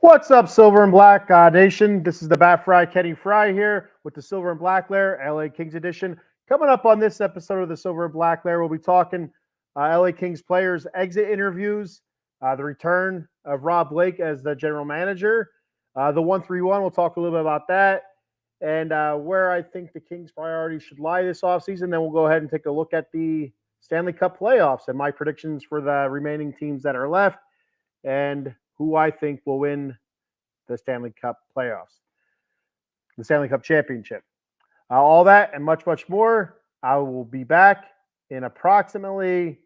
What's up, Silver and Black Nation? This is the Bat Fry, Kenny Fry here with the Silver and Black Lair, LA Kings edition. Coming up on this episode of the Silver and Black Lair, we'll be talking LA Kings players' exit interviews, the return of Rob Blake as the general manager, the 1-3-1. We'll talk a little bit about that, and where I think the Kings' priorities should lie this offseason. Then we'll go ahead and take a look at the Stanley Cup playoffs and my predictions for the remaining teams that are left, and who I think will win the Stanley Cup playoffs, the Stanley Cup championship. All that and much, much more. I will be back in approximately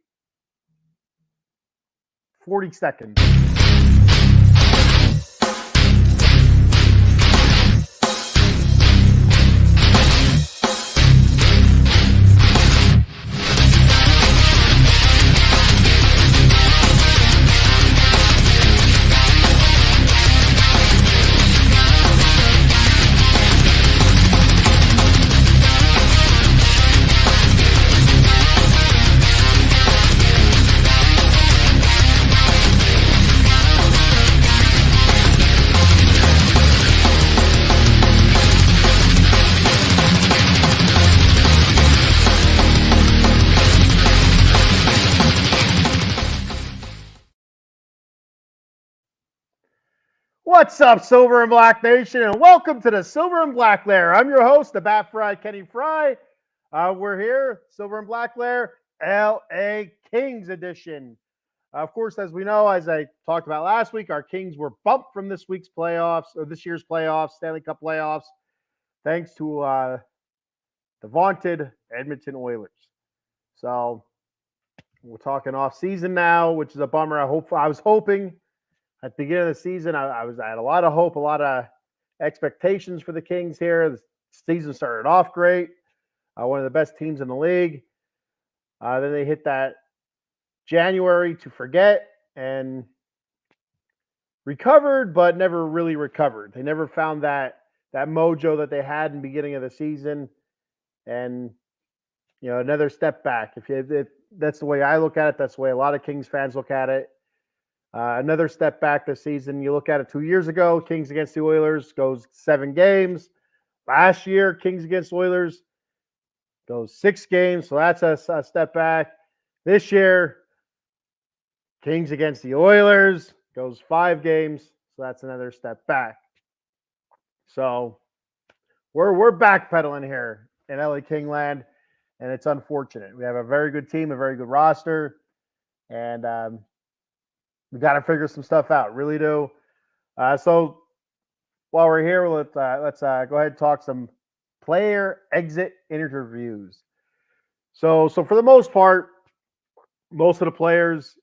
40 seconds. What's up, Silver and Black Nation, and welcome to the Silver and Black Lair. I'm your host, the Bat Fry, Kenny Fry. We're here, Silver and Black Lair, LA Kings edition. Of course, as we know, as I talked about last week, our Kings were bumped from this year's playoffs, Stanley Cup playoffs, thanks to the vaunted Edmonton Oilers. So we're talking off season now, which is a bummer. I was hoping. At the beginning of the season, I had a lot of hope, a lot of expectations for the Kings here. The season started off great, one of the best teams in the league. Then they hit that January to forget and recovered, but never really recovered. They never found that mojo that they had in the beginning of the season, and another step back. If that's the way I look at it, that's the way a lot of Kings fans look at it. Another step back this season. You look at it 2 years ago, Kings against the Oilers goes 7 games. Last year, Kings against Oilers goes 6 games, so that's a step back. This year, Kings against the Oilers goes 5 games, so that's another step back. So we're backpedaling here in LA Kingland, and it's unfortunate. We have a very good team, a very good roster, and we got to figure some stuff out, really do. So while we're here, let's go ahead and talk some player exit interviews. So for the most part, most of the players,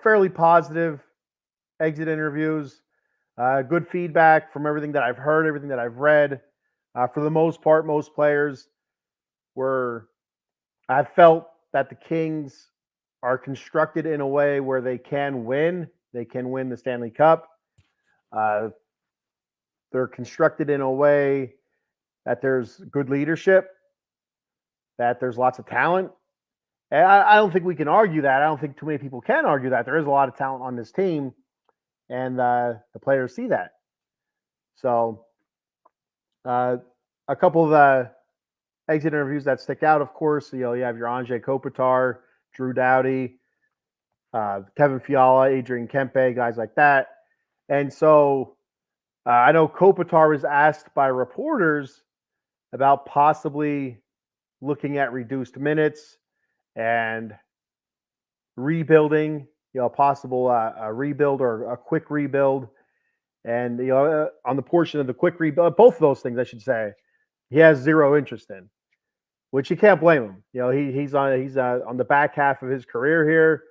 fairly positive exit interviews, good feedback from everything that I've heard, everything that I've read. For the most part, most players I felt that the Kings are constructed in a way where they can win. They can win the Stanley Cup. They're constructed in a way that there's good leadership, that there's lots of talent. And I don't think we can argue that. I don't think too many people can argue that. There is a lot of talent on this team, and the players see that. So a couple of the exit interviews that stick out, of course. You have your Anze Kopitar, Drew Doughty, Kevin Fiala, Adrian Kempe, guys like that. And so I know Kopitar was asked by reporters about possibly looking at reduced minutes and rebuilding, possible rebuild or a quick rebuild. And on the portion of the quick rebuild, both of those things, I should say, he has zero interest in, which you can't blame him. He's on the back half of his career here.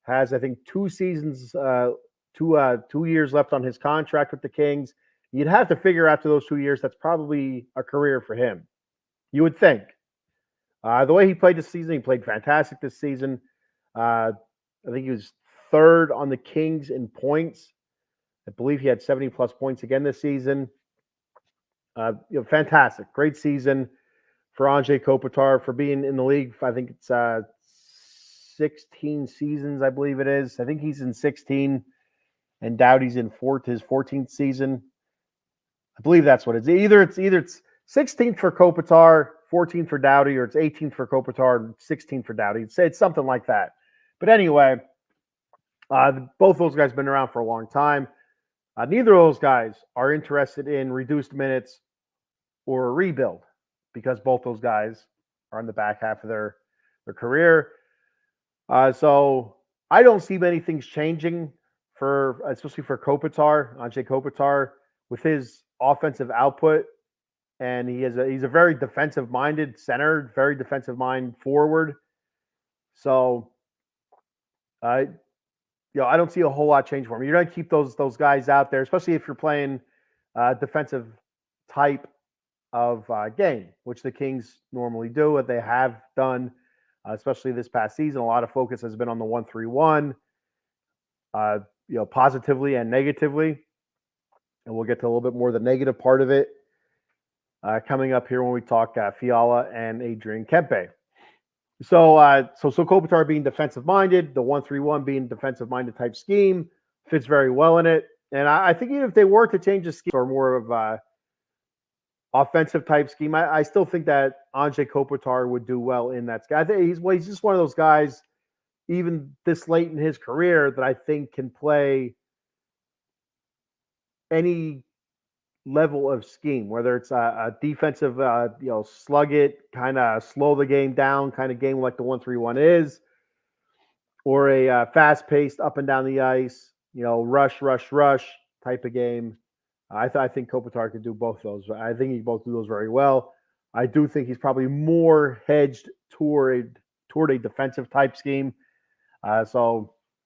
Has, I think, 2 seasons, 2 years left on his contract with the Kings. You'd have to figure after those 2 years that's probably a career for him. You would think. The way he played this season, he played fantastic this season. I think he was third on the Kings in points. I believe he had 70-plus points again this season. Fantastic. Great season for Anze Kopitar for being in the league. I think it's 16 seasons, I believe it is. I think he's in 16, and Doughty's in his 14th season. I believe that's what it is. Either it's 16th for Kopitar, 14th for Doughty, or it's 18th for Kopitar and 16th for Doughty. It's something like that. But anyway, both those guys have been around for a long time. Neither of those guys are interested in reduced minutes or a rebuild because both those guys are on the back half of their career. So I don't see many things changing especially for Kopitar, Anze Kopitar, with his offensive output. And he's a very defensive-minded center, very defensive-minded forward. So, I don't see a whole lot change for him. You're going to keep those guys out there, especially if you're playing defensive type of game, which the Kings normally do, what they have done, especially this past season. A lot of focus has been on the 1-3-1, positively and negatively. And we'll get to a little bit more of the negative part of it coming up here when we talk Fiala and Adrian Kempe. So Kopitar being defensive-minded, the 1-3-1 being defensive-minded type scheme, fits very well in it. And I think even if they were to change the scheme or more of offensive type scheme, I still think that Anze Kopitar would do well in that scheme. I think he's just one of those guys, even this late in his career, that I think can play any level of scheme, whether it's a defensive, slug it, kind of slow the game down kind of game like the 1-3-1 is, or a fast-paced up and down the ice, rush type of game. I think Kopitar could do both of those. I think he both do those very well. I do think he's probably more hedged toward a defensive type scheme. But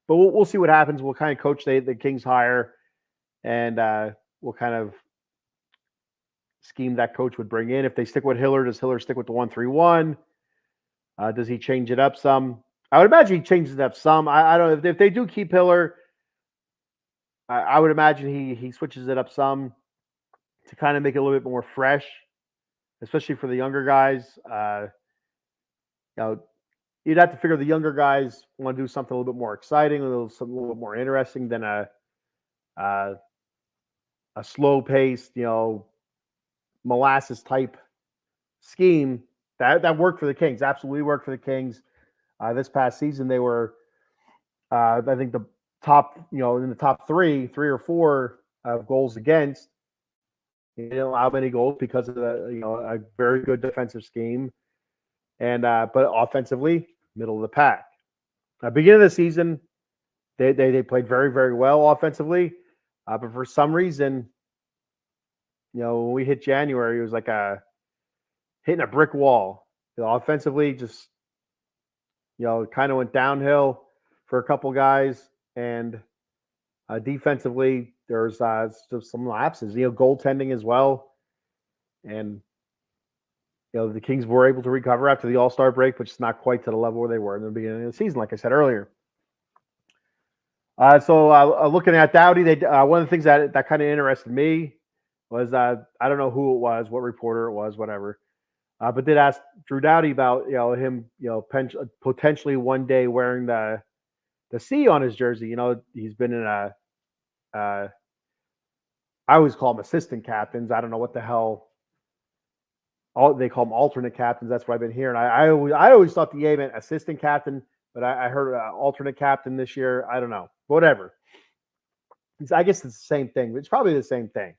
we'll see what happens. We'll kind of coach the Kings hire, and we'll kind of scheme that coach would bring in. If they stick with Hiller, does Hiller stick with the 1-3-1? Does he change it up some? I would imagine he changes it up some. I don't know if they do keep Hiller. I would imagine he switches it up some to kind of make it a little bit more fresh, especially for the younger guys. You'd have to figure the younger guys want to do something a little bit more exciting, something a little bit more interesting than a slow-paced, molasses type scheme that worked for the Kings. Absolutely worked for the Kings. This past season, they were, I think, the top, in the top three or four of goals against. They didn't allow many goals because of a very good defensive scheme, and but offensively, middle of the pack. Beginning of the season, they played very, very well offensively, but for some reason, when we hit January, it was like hitting a brick wall. Offensively, just kind of went downhill for a couple guys, and defensively, there's some lapses. Goaltending as well, and the Kings were able to recover after the All-Star break, but it's not quite to the level where they were in the beginning of the season, like I said earlier. So looking at Doughty, one of the things that kind of interested me was I don't know who it was, what reporter it was, whatever, but did ask Drew Doughty about him potentially one day wearing the C on his jersey. He's been in I always call them assistant captains. I don't know what the hell they call them alternate captains. That's what I've been hearing. I always thought the A meant assistant captain, but I heard alternate captain this year. I don't know. Whatever. I guess it's the same thing. It's probably the same thing.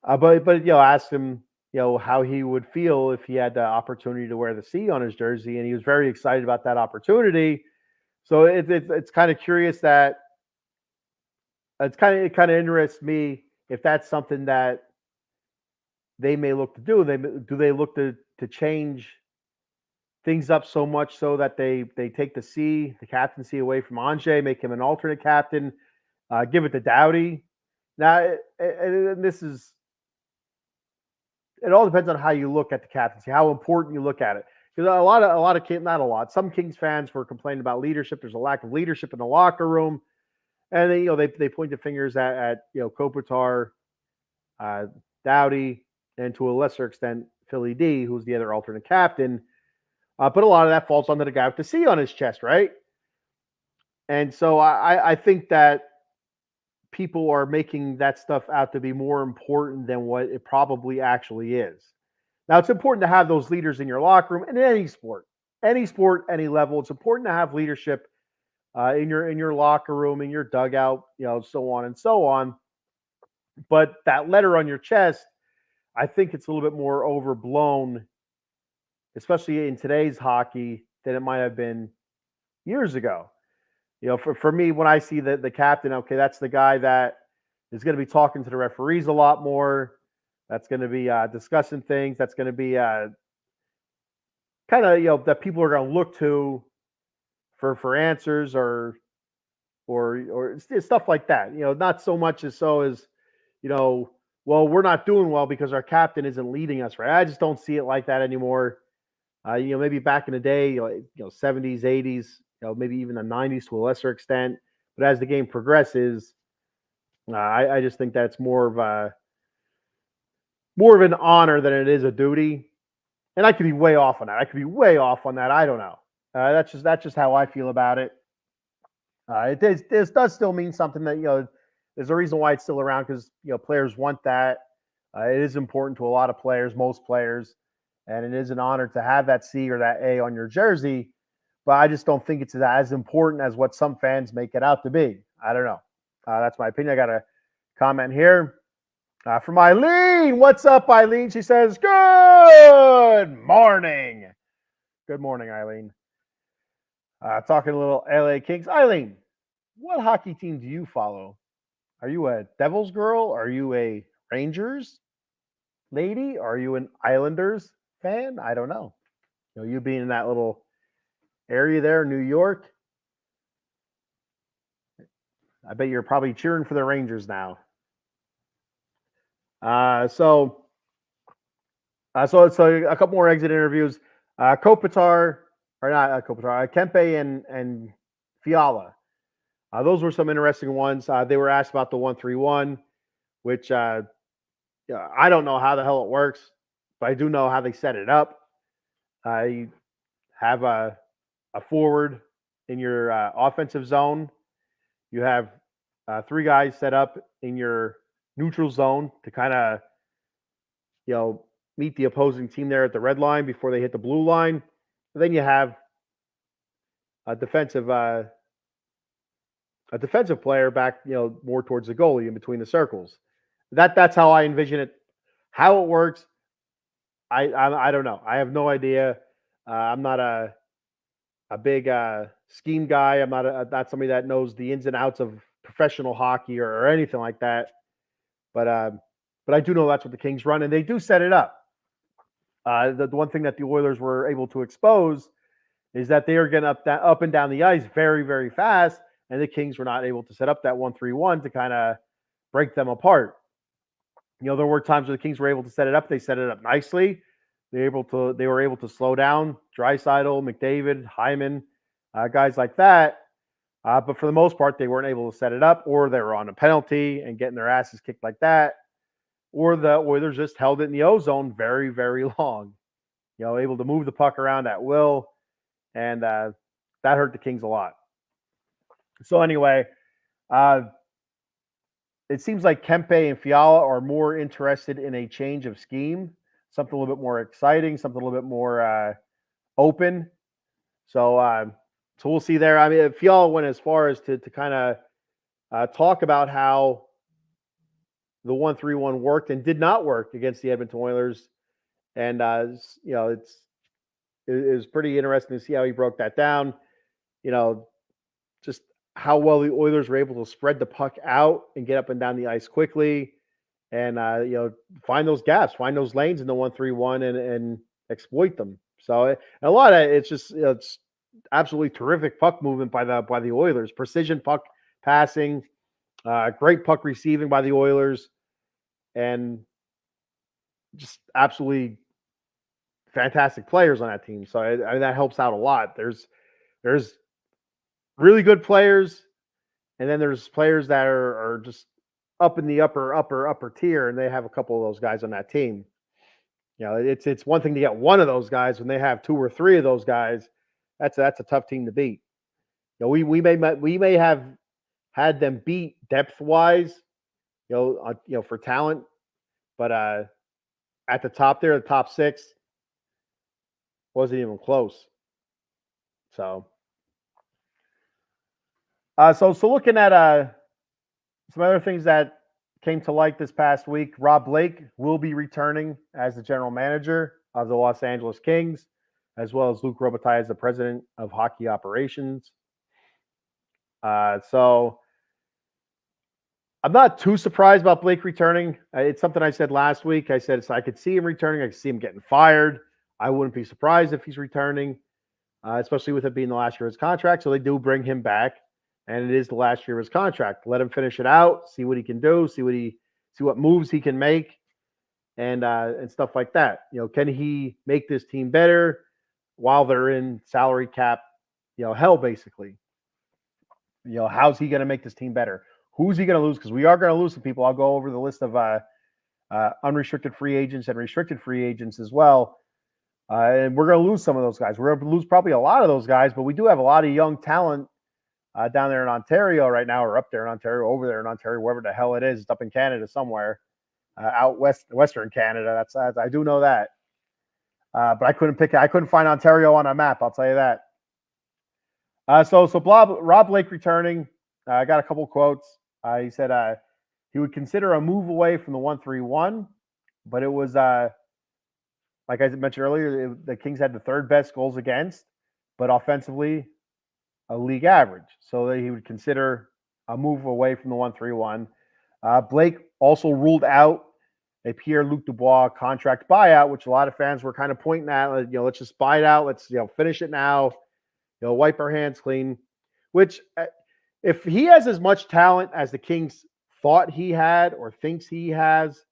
But I asked him how he would feel if he had the opportunity to wear the C on his jersey, and he was very excited about that opportunity. So it's kind of curious that it kind of interests me if that's something that they may look to do. Do they look to change things up so much so that they take the captaincy away from Anže, make him an alternate captain, give it to Doughty. Now, and this is it all depends on how you look at the captaincy, how important you look at it. Because not a lot. Some Kings fans were complaining about leadership. There's a lack of leadership in the locker room, and they point the fingers at Kopitar, Doughty, and to a lesser extent Philly D, who's the other alternate captain. But a lot of that falls onto the guy with the C on his chest, right? And so I think that people are making that stuff out to be more important than what it probably actually is. Now, it's important to have those leaders in your locker room in any sport, any level. It's important to have leadership in your locker room, in your dugout, so on and so on. But that letter on your chest, I think it's a little bit more overblown, especially in today's hockey, than it might have been years ago. For me, when I see the captain, okay, that's the guy that is going to be talking to the referees a lot more. That's going to be discussing things. That's going to be kind of that people are going to look to for answers or stuff like that. Not so much as well, we're not doing well because our captain isn't leading us right. I just don't see it like that anymore. Maybe back in the day, 70s, 80s, maybe even the 90s to a lesser extent. But as the game progresses, I just think that's more of an honor than it is a duty. And I could be way off on that. I don't know. That's just how I feel about it. This does still mean something that there's a reason why it's still around because players want that. It is important to a lot of players, most players, and it is an honor to have that C or that A on your jersey. But I just don't think it's as important as what some fans make it out to be. I don't know. That's my opinion. I got a comment here from Eileen. What's up, Eileen? She says, "Good morning." Good morning, Eileen. Talking a little LA Kings. Eileen, what hockey team do you follow? Are you a Devils girl? Are you a Rangers lady? Are you an Islanders fan? I don't know. You being in that little area there, New York, I bet you're probably cheering for the Rangers now. So a couple more exit interviews. Kopitar, or not Kopitar, Kempe and Fiala. Those were some interesting ones. They were asked about the 1-3-1, which I don't know how the hell it works, but I do know how they set it up. You have a forward in your offensive zone. You have 3 guys set up in your neutral zone to kind of, meet the opposing team there at the red line before they hit the blue line. And then you have a defensive player back, more towards the goalie in between the circles. That's how I envision it. How it works, I don't know. I have no idea. I'm not a big scheme guy. I'm not somebody that knows the ins and outs of professional hockey or anything like that. But I do know that's what the Kings run, and they do set it up. The one thing that the Oilers were able to expose is that they are getting up and down the ice very, very fast, and the Kings were not able to set up that 1-3-1 to kind of break them apart. There were times where the Kings were able to set it up. They set it up nicely. They were able to slow down Draisaitl, McDavid, Hyman, guys like that. But for the most part, they weren't able to set it up, or they were on a penalty and getting their asses kicked like that, or the Oilers just held it in the O-zone very, very long. Able to move the puck around at will, and that hurt the Kings a lot. So anyway, it seems like Kempe and Fiala are more interested in a change of scheme. something a little bit more exciting, something a little bit more open. So we'll see there. I mean, if y'all went as far as to kind of talk about how the 1-3-1 worked and did not work against the Edmonton Oilers, and it was pretty interesting to see how he broke that down. You know, just how well the Oilers were able to spread the puck out and get up and down the ice quickly, and find those gaps, find those lanes in the 1-3-1, and exploit them. So a lot of it's just it's absolutely terrific puck movement by the Oilers, precision puck passing, great puck receiving by the Oilers, and just absolutely fantastic players on that team. So that helps out a lot. There's really good players, and then there's players that are just up in the upper tier, and they have a couple of those guys on that team. It's one thing to get one of those guys. When they have two or three of those guys, that's a tough team to beat. We may have had them beat depth wise, for talent, but at the top there, the top six wasn't even close. So looking at some other things that came to light this past week, Rob Blake will be returning as the general manager of the Los Angeles Kings, as well as Luc Robitaille as the president of hockey operations. So I'm not too surprised about Blake returning. It's something I said last week. I said I could see him returning. I could see him getting fired. I wouldn't be surprised if he's returning, especially with it being the last year of his contract. So they do bring him back, and it is the last year of his contract. Let him finish it out, see what he can do, see what moves he can make, and stuff like that. Can he make this team better while they're in salary cap, hell, basically? How's he going to make this team better? Who's he going to lose? Because we are going to lose some people. I'll go over the list of unrestricted free agents and restricted free agents as well. And we're going to lose some of those guys. We're going to lose probably a lot of those guys, but we do have a lot of young talent down there in Ontario right now, or up there in Ontario, over there in Ontario, wherever the hell it is. It's up in Canada somewhere, out western Canada. I do know that. But I couldn't find Ontario on a map. I'll tell you that. So Rob Blake returning. I got a couple quotes. He said he would consider a move away from the 1-3-1, but it was like I mentioned earlier, the Kings had the third best goals against, but offensively a league average. So he would consider a move away from the 1-3-1. Blake also ruled out a Pierre-Luc Dubois contract buyout, which a lot of fans were kind of pointing at. Let's just buy it out. Let's finish it now. Wipe our hands clean. Which, if he has as much talent as the Kings thought he had or thinks he has,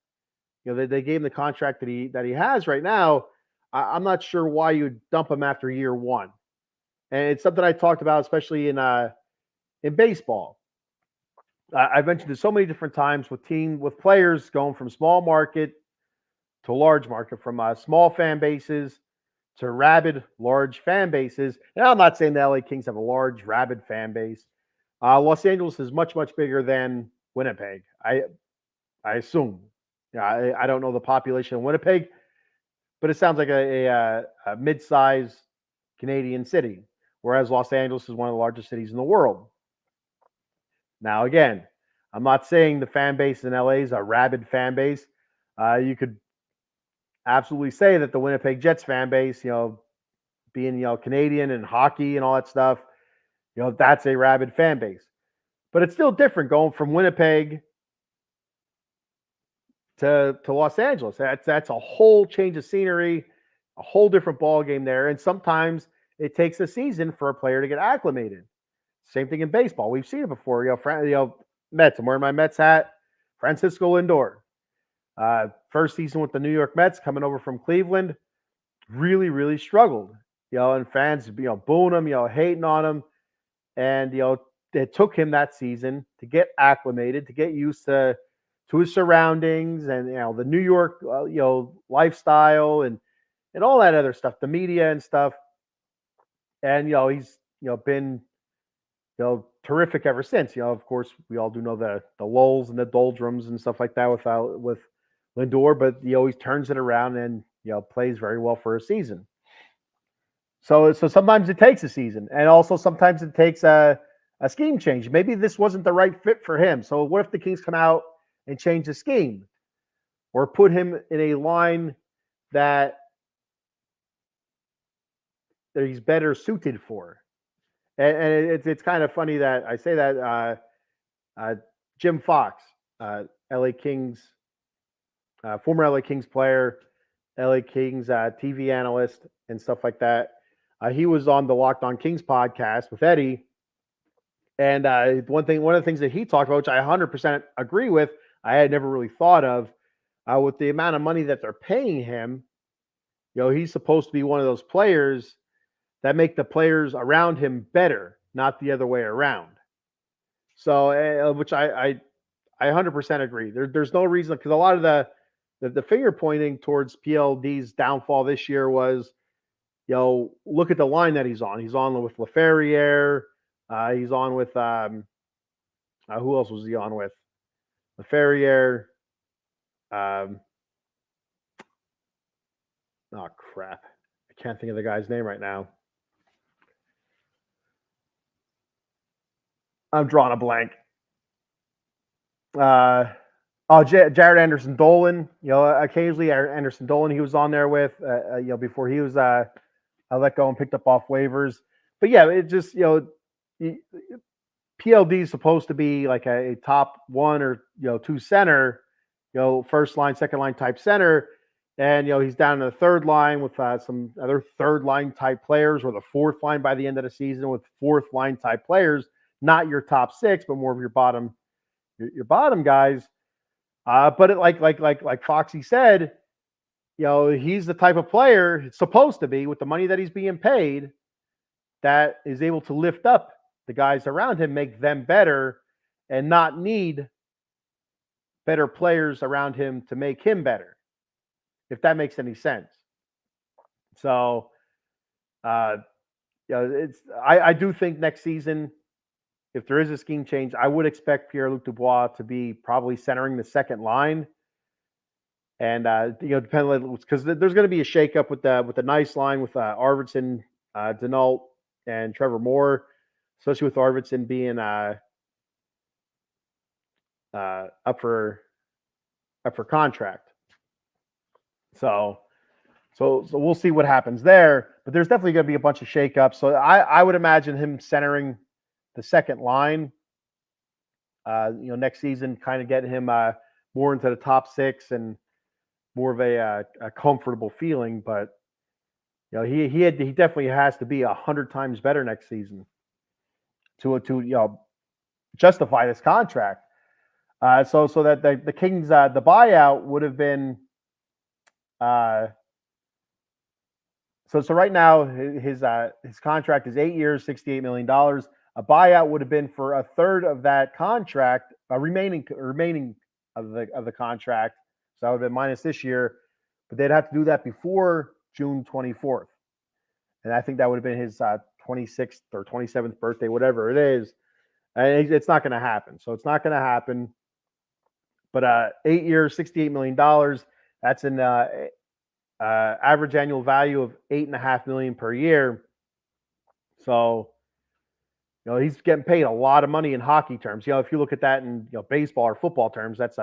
they gave him the contract that he has right now. I'm not sure why you'd dump him after year one. And it's something I talked about, especially in baseball. I've mentioned it so many different times with players going from small market to large market, from small fan bases to rabid large fan bases. And I'm not saying the LA Kings have a large rabid fan base. Los Angeles is much, much bigger than Winnipeg. I assume. I don't know the population of Winnipeg, but it sounds like a mid-sized Canadian city, whereas Los Angeles is one of the largest cities in the world. Now, again, I'm not saying the fan base in LA is a rabid fan base. You could absolutely say that the Winnipeg Jets fan base, being Canadian and hockey and all that stuff, that's a rabid fan base. But it's still different going from Winnipeg to Los Angeles. That's a whole change of scenery, a whole different ball game there. And sometimes it takes a season for a player to get acclimated. Same thing in baseball. We've seen it before. Mets. I'm wearing my Mets hat. Francisco Lindor. First season with the New York Mets, coming over from Cleveland, really, really struggled. And fans, booing him, hating on him. And, it took him that season to get acclimated, to get used to his surroundings and, the New York, lifestyle and all that other stuff, the media and stuff. And, he's, been, terrific ever since. Of course, we all do know the lulls and the doldrums and stuff like that with Lindor, but he always turns it around and plays very well for a season. So sometimes it takes a season, and also sometimes it takes a scheme change. Maybe this wasn't the right fit for him. So what if the Kings come out and change the scheme, or put him in a line that he's better suited for? And it's kind of funny that I say that. Jim Fox, LA Kings, former LA Kings player, LA Kings TV analyst, and stuff like that. He was on the Locked On Kings podcast with Eddie, and one of the things that he talked about, which I 100% agree with, I had never really thought of, with the amount of money that they're paying him. He's supposed to be one of those players that make the players around him better, not the other way around. So, which I 100% agree. There's no reason, because a lot of the finger pointing towards PLD's downfall this year was, look at the line that he's on. He's on with LaFerriere. He's on with who else was he on with? LaFerriere. Oh crap! I can't think of the guy's name right now. I'm drawing a blank. Jared Anderson Dolan. Occasionally Anderson Dolan he was on there with. Before he was let go and picked up off waivers. But yeah, it just PLD is supposed to be like a top one or two center, first line, second line type center, and he's down in the third line with some other third line type players, or the fourth line by the end of the season with fourth line type players, not your top six, but more of your bottom guys. But like Foxy said, he's the type of player it's supposed to be, with the money that he's being paid, that is able to lift up the guys around him, make them better, and not need better players around him to make him better, if that makes any sense. So, I do think next season, if there is a scheme change, I would expect Pierre-Luc Dubois to be probably centering the second line. And depending, because there's going to be a shakeup with the nice line with Arvidsson, Denault, and Trevor Moore, especially with Arvidsson being up for contract. So we'll see what happens there. But there's definitely going to be a bunch of shakeups. So I would imagine him centering the second line, next season, kind of getting him more into the top six and more of a comfortable feeling. But he definitely has to be 100 times better next season to justify this contract. So that the Kings the buyout would have been so right now his contract is 8 years, $68 million. A buyout would have been for a third of that contract, remaining of the contract. So that would have been minus this year, but they'd have to do that before June 24th. And I think that would have been his 26th or 27th birthday, whatever it is. And it's not going to happen. So it's not going to happen. But 8 years, $68 million. That's an average annual value of $8.5 million per year. So, he's getting paid a lot of money in hockey terms. If you look at that in baseball or football terms, that's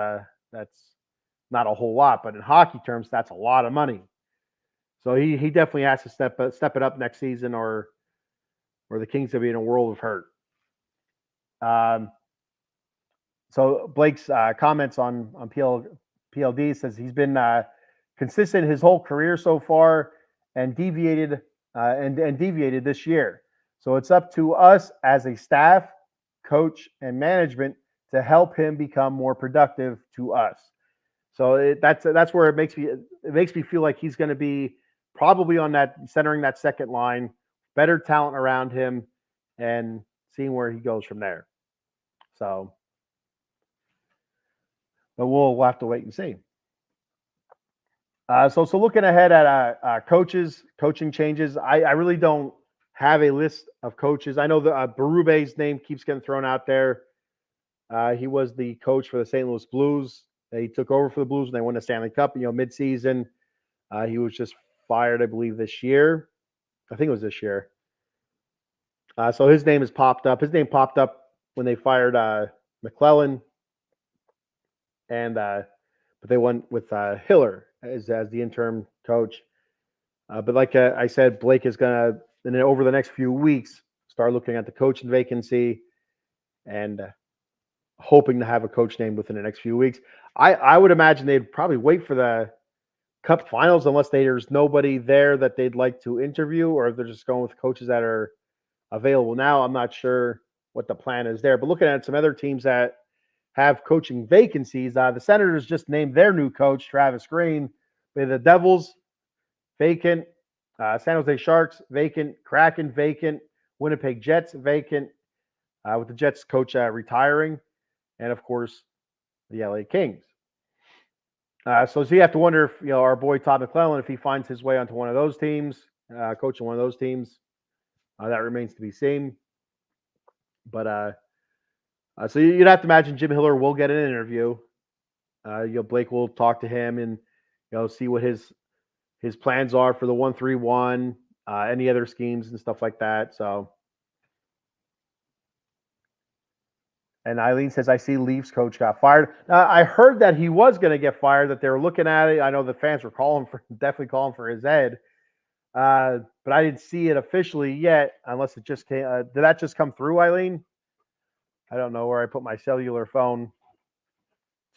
not a whole lot, but in hockey terms, that's a lot of money. So he definitely has to step it up next season, or the Kings will be in a world of hurt. So Blake's comments on PLD says he's been consistent his whole career so far, and deviated this year. So it's up to us as a staff, coach, and management to help him become more productive to us. So that's where it makes me feel like he's going to be probably on that, centering that second line, better talent around him, and seeing where he goes from there. So, but we'll have to wait and see. So looking ahead at coaching changes, I really don't have a list of coaches. I know that Berube's name keeps getting thrown out there. He was the coach for the St. Louis Blues. He took over for the Blues when they won the Stanley Cup, midseason. He was just fired, I believe, this year. I think it was this year. So his name has popped up. His name popped up when they fired McClellan, and but they went with Hiller as the interim coach. But like I said, Blake is going to, over the next few weeks, start looking at the coaching vacancy and hoping to have a coach named within the next few weeks. I would imagine they'd probably wait for the Cup finals unless there's nobody there that they'd like to interview, or if they're just going with coaches that are available now. I'm not sure what the plan is there. But looking at some other teams that have coaching vacancies, the Senators just named their new coach, Travis Green. The Devils, vacant. San Jose Sharks, vacant. Kraken, vacant. Winnipeg Jets, vacant. With the Jets coach retiring. And, of course, the LA Kings. So you have to wonder if, our boy Todd McClellan, if he finds his way onto one of those teams, coaching one of those teams. That remains to be seen. But so you'd have to imagine Jim Hiller will get an interview. Blake will talk to him and see what his plans are for the 1-3-1, any other schemes and stuff like that. So, and Eileen says, I see Leafs coach got fired. I heard that he was going to get fired, that they were looking at it. I know the fans were definitely calling for his head. But I didn't see it officially yet, unless it just came. Did that just come through, Eileen? I don't know where I put my cellular phone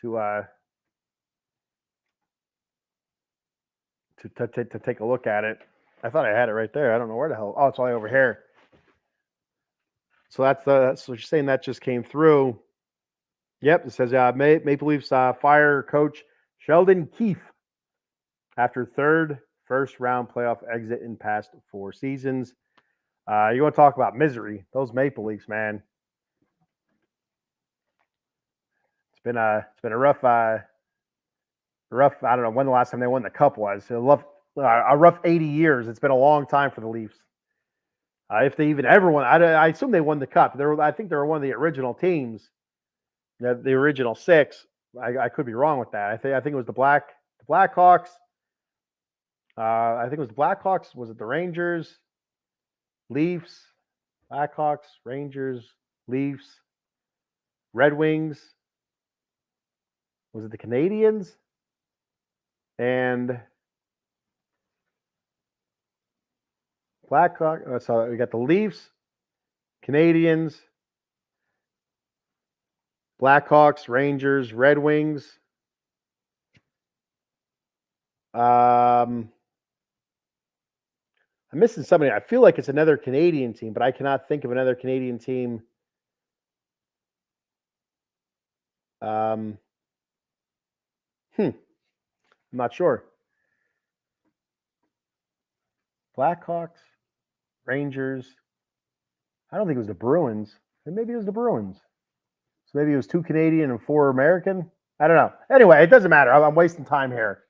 to take a look at it. I thought I had it right there. I don't know where the hell. Oh, it's all over here. So so you're saying that just came through. Yep, it says Maple Leafs fire coach Sheldon Keefe after first round playoff exit in past 4 seasons. You want to talk about misery? Those Maple Leafs, man. It's been a rough. I don't know when the last time they won the Cup was. A rough 80 years. It's been a long time for the Leafs. If they even ever won, I assume they won the Cup. I think they were one of the original teams, the original 6. I could be wrong with that. I think it was the Blackhawks. I think it was the Blackhawks. Was it the Rangers, Leafs, Blackhawks, Rangers, Leafs, Red Wings? Was it the Canadians? And Blackhawks. So we got the Leafs, Canadians, Blackhawks, Rangers, Red Wings. I'm missing somebody. I feel like it's another Canadian team, but I cannot think of another Canadian team. I'm not sure. Blackhawks, Rangers. I don't think it was the Bruins. Maybe it was the Bruins. So maybe it was 2 Canadian and 4 American. I don't know. Anyway, it doesn't matter. I'm wasting time here.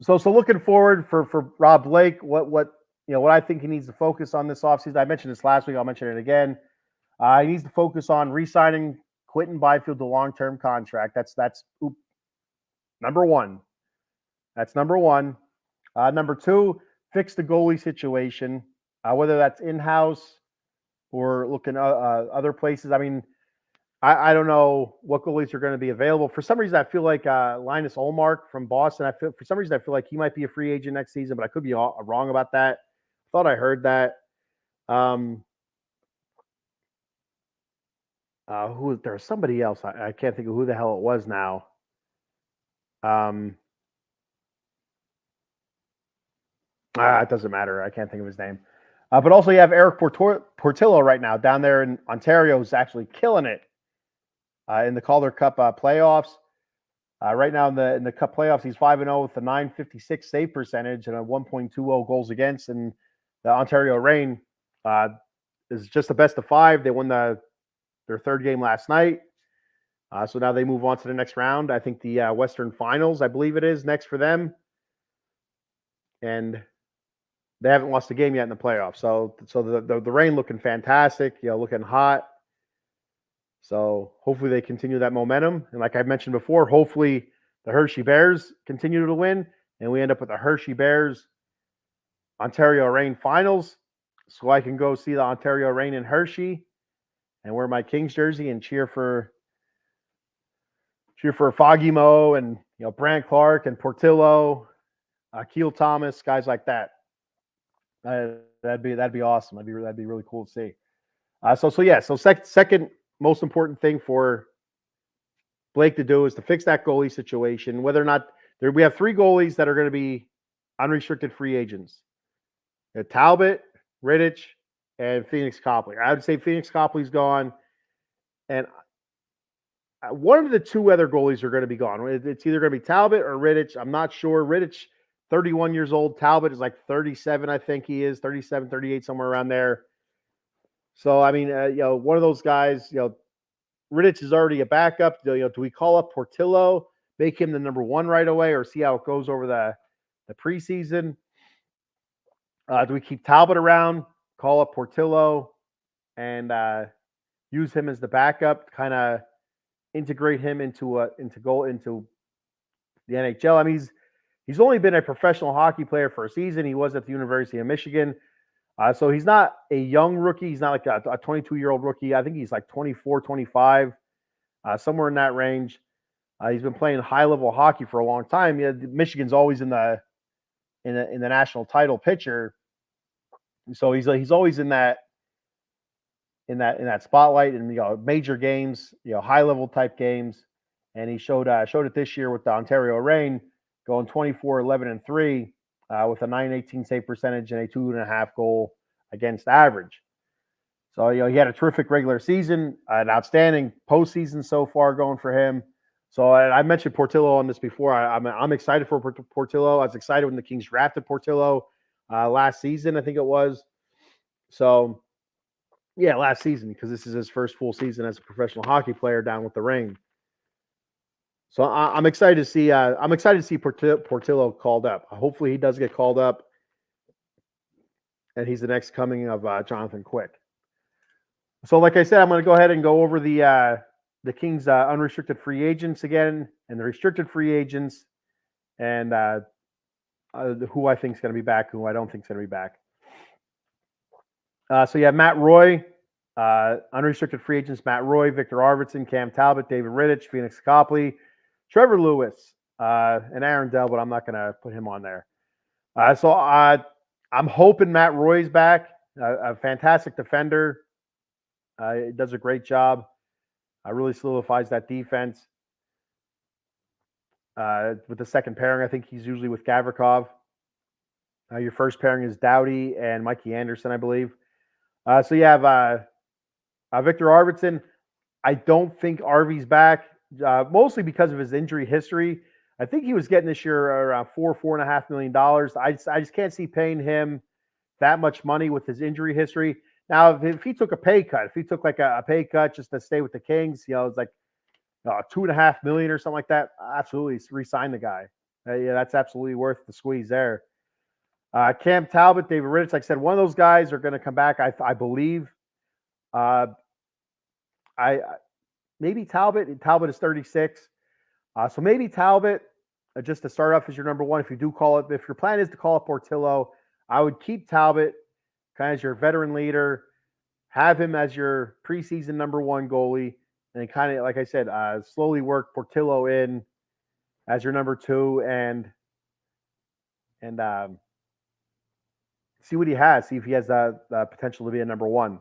So looking forward for Rob Blake, what I think he needs to focus on this offseason. I mentioned this last week. I'll mention it again. He needs to focus on re-signing Quentin Byfield to long-term contract. That's number one. That's number one. Number 2, fix the goalie situation, whether that's in-house or looking other places. I mean, I don't know what goalies are going to be available. For some reason, I feel like Linus Ullmark from Boston. For some reason, I feel like he might be a free agent next season, but I could be wrong about that. Thought I heard that. There was somebody else. I can't think of who the hell it was now. It doesn't matter. I can't think of his name. But also you have Eric Portillo right now down there in Ontario, who's actually killing it in the Calder Cup playoffs. Right now in the Cup playoffs, he's 5-0 with a .956 save percentage and a 1.20 goals against. And the Ontario Reign is just the best of 5. They won their 3rd game last night. So now they move on to the next round. I think the Western Finals, I believe it is, next for them. And they haven't lost a game yet in the playoffs. So the Reign looking fantastic, looking hot. So hopefully they continue that momentum. And like I mentioned before, hopefully the Hershey Bears continue to win, and we end up with the Hershey Bears Ontario Reign finals. So I can go see the Ontario Reign in Hershey and wear my Kings jersey and cheer for Foggy Mo and Brant Clark and Portillo, Keel Thomas, guys like that. That'd be awesome. That'd be really cool to see. So second most important thing for Blake to do is to fix that goalie situation. Whether or not we have 3 goalies that are going to be unrestricted free agents: Talbot, Rittich, and Phoenix Copley. I would say Phoenix Copley's gone, and one of the 2 other goalies are going to be gone. It's either going to be Talbot or Rittich. I'm not sure. Rittich, 31 years old. Talbot is like 37, I think he is, 37, 38, somewhere around there. So, I mean, one of those guys, Rittich is already a backup. Do we call up Portillo, make him the number 1 right away, or see how it goes over the preseason? Do we keep Talbot around, call up Portillo, and use him as the backup to kind of integrate him into the NHL? I mean, he's only been a professional hockey player for a season. He was at the University of Michigan. So he's not a young rookie. He's not like a 22-year-old rookie. I think he's like 24, 25, somewhere in that range. He's been playing high-level hockey for a long time. Michigan's always in the national title picture, so he's always in that spotlight in major games, high-level type games. And he showed it this year with the Ontario Reign, going 24, 11, and 3. With a .918 save percentage and a 2.5 goal against average. So, he had a terrific regular season, an outstanding postseason so far going for him. So I mentioned Portillo on this before. I'm excited for Portillo. I was excited when the Kings drafted Portillo last season, I think it was. So, yeah, last season, because this is his first full season as a professional hockey player down with the Reign. So I'm excited to see Portillo called up. Hopefully he does get called up, and he's the next coming of Jonathan Quick. So like I said, I'm going to go ahead and go over the Kings unrestricted free agents again, and the restricted free agents, and who I think is going to be back, who I don't think is going to be back. So you have Matt Roy, unrestricted free agents: Matt Roy, Victor Arvidsson, Cam Talbot, David Rittich, Phoenix Copley, Trevor Lewis, and Aaron Dell, but I'm not going to put him on there. So I'm hoping Matt Roy's back. A fantastic defender. He does a great job. Really solidifies that defense. With the second pairing, I think he's usually with Gavrikov. Your first pairing is Doughty and Mikey Anderson, I believe. So you have Victor Arvidsson. I don't think Arvy's back. Mostly because of his injury history. I think he was getting this year around $4.5 million. I just can't see paying him that much money with his injury history. Now, if he took a pay cut, if he took like a pay cut just to stay with the Kings, it's like $2.5 million or something like that. Absolutely, re-sign the guy. Yeah, that's absolutely worth the squeeze there. Cam Talbot, David Rittich, like I said, one of those guys are going to come back. I believe. Maybe Talbot. Talbot is 36. So maybe Talbot, just to start off as your number 1. If you do call it, if your plan is to call up Portillo, I would keep Talbot kind of as your veteran leader, have him as your preseason number 1 goalie, and kind of, like I said, slowly work Portillo in as your number 2 and see what he has. See if he has the potential to be a number 1.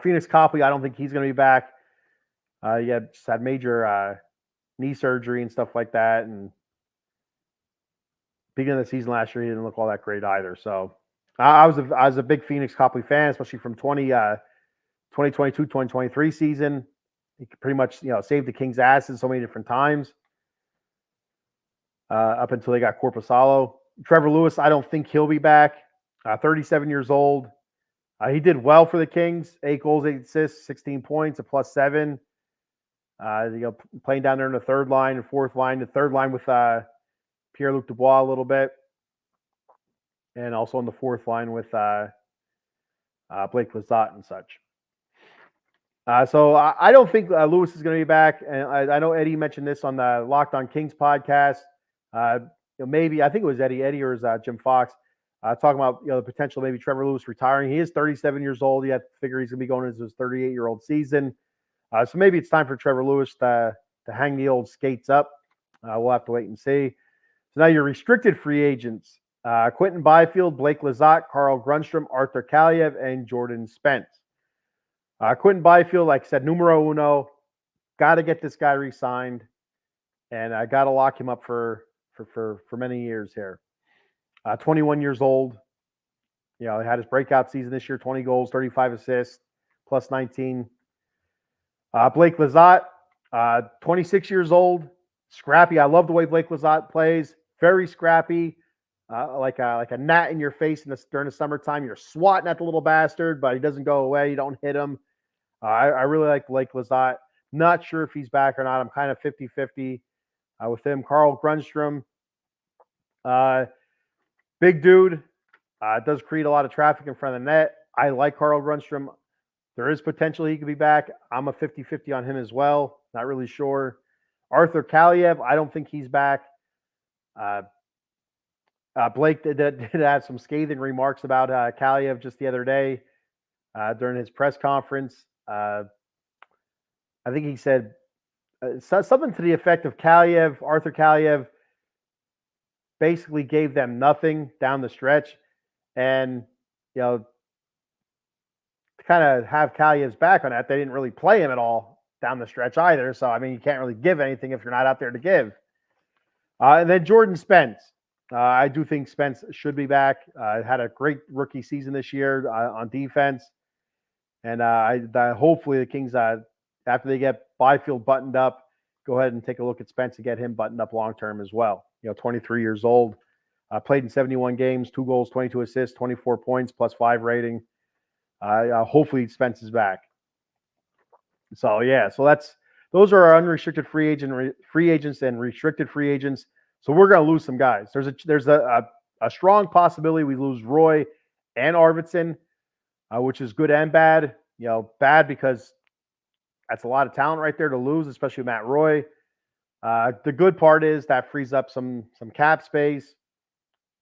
Phoenix Copley, I don't think he's going to be back. Just had major knee surgery and stuff like that. And beginning of the season last year, he didn't look all that great either. So I was a big Phoenix Copley fan, especially from 2022, 2023 season. He could pretty much saved the Kings' asses so many different times up until they got Korpisalo. Trevor Lewis, I don't think he'll be back. 37 years old. He did well for the Kings. 8 goals, 8 assists, 16 points, a +7. Playing down there in the third line and fourth line. The third line with Pierre-Luc Dubois a little bit. And also on the fourth line with Blake Lizotte and such. So I don't think Lewis is going to be back. And I know Eddie mentioned this on the Locked On Kings podcast. Maybe I think it was Eddie or it was Jim Fox talking about the potential maybe Trevor Lewis retiring. He is 37 years old. You have to figure he's going to be going into his 38-year-old season. So maybe it's time for Trevor Lewis to hang the old skates up. We'll have to wait and see. So now your restricted free agents: Quentin Byfield, Blake Lizotte, Carl Grundstrom, Arthur Kaliev, and Jordan Spence. Quentin Byfield, like I said, numero uno. Got to get this guy re-signed, and I got to lock him up for many years here. 21 years old. He had his breakout season this year: 20 goals, 35 assists, plus 19. Blake Lizotte, 26 years old, scrappy. I love the way Blake Lizotte plays. Very scrappy, like a gnat in your face during the summertime. You're swatting at the little bastard, but he doesn't go away. You don't hit him. I really like Blake Lizotte. Not sure if he's back or not. I'm kind of 50-50 with him. Carl Grundstrom, big dude, does create a lot of traffic in front of the net. I like Carl Grundstrom. There is potential he could be back. I'm a 50-50 on him as well. Not really sure. Arthur Kaliev, I don't think he's back. Blake did have some scathing remarks about Kaliev just the other day during his press conference. I think he said something to the effect of Arthur Kaliev basically gave them nothing down the stretch. And, to kind of have Kaliev's back on that, they didn't really play him at all down the stretch either. So, you can't really give anything if you're not out there to give. And then Jordan Spence. I do think Spence should be back. Had a great rookie season this year on defense. And hopefully the Kings, after they get Byfield buttoned up, go ahead and take a look at Spence and get him buttoned up long-term as well. 23 years old. Played in 71 games, 2 goals, 22 assists, 24 points, plus 5 rating. Hopefully Spence is back. So, those are our unrestricted free agents and restricted free agents. So we're going to lose some guys. There's a strong possibility we lose Roy and Arvidsson, which is good and bad. Bad because that's a lot of talent right there to lose, especially Matt Roy. The good part is that frees up some cap space.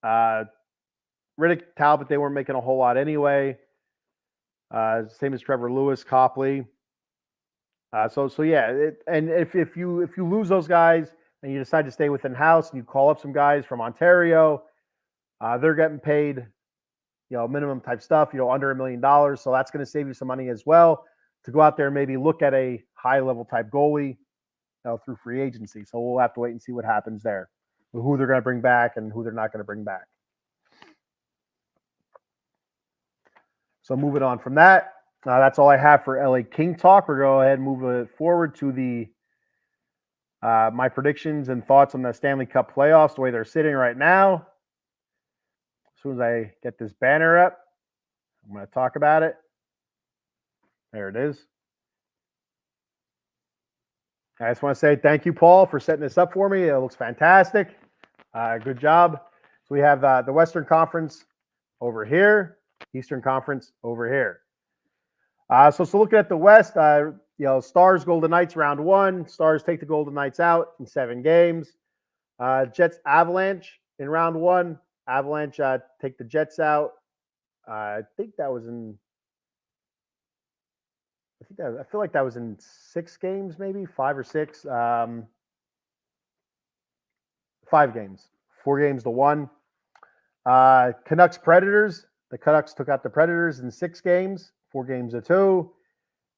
Riddick, Talbot, they weren't making a whole lot anyway. Same as Trevor Lewis, Copley. And if you lose those guys and you decide to stay within house and you call up some guys from Ontario, they're getting paid, minimum type stuff, under $1 million. So that's going to save you some money as well to go out there and maybe look at a high level type goalie through free agency. So we'll have to wait and see what happens there, who they're going to bring back and who they're not going to bring back. So moving on from that, that's all I have for LA King talk. We're going to go ahead and move it forward to the my predictions and thoughts on the Stanley Cup playoffs, the way they're sitting right now. As soon as I get this banner up, I'm going to talk about it. There it is. I just want to say thank you, Paul, for setting this up for me. It looks fantastic. Good job. So we have the Western Conference over here, Eastern Conference over here. So looking at the West, Stars, Golden Knights, round 1. Stars take the Golden Knights out in 7 games. Jets, Avalanche in round 1. Avalanche take the Jets out. I think that was in. I feel like that was in 6 games, maybe 5 or 6. 5 games, 4 games to 1. Canucks, Predators. The Canucks took out the Predators in 6 games, 4 games to 2.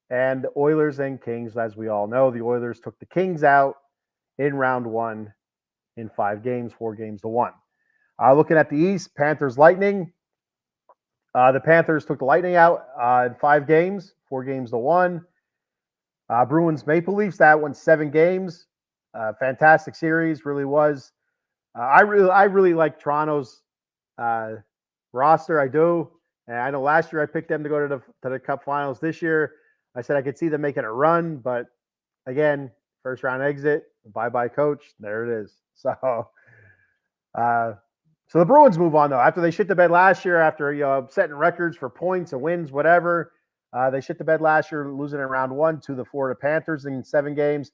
And Oilers and Kings, as we all know, the Oilers took the Kings out in round 1 in 5 games, 4 games to 1. Looking at the East, Panthers, Lightning. The Panthers took the Lightning out in 5 games, 4 games to 1. Bruins, Maple Leafs, that went 7 games. Fantastic series, really was. I really like Toronto's roster. I do. And I know last year I picked them to go to the Cup Finals. This year, I said I could see them making a run, but again, first round exit. Bye-bye, coach. There it is. So the Bruins move on, though. After they shit the bed last year, after setting records for points and wins, whatever, They shit the bed last year, losing in round 1 to the Florida Panthers in 7 games.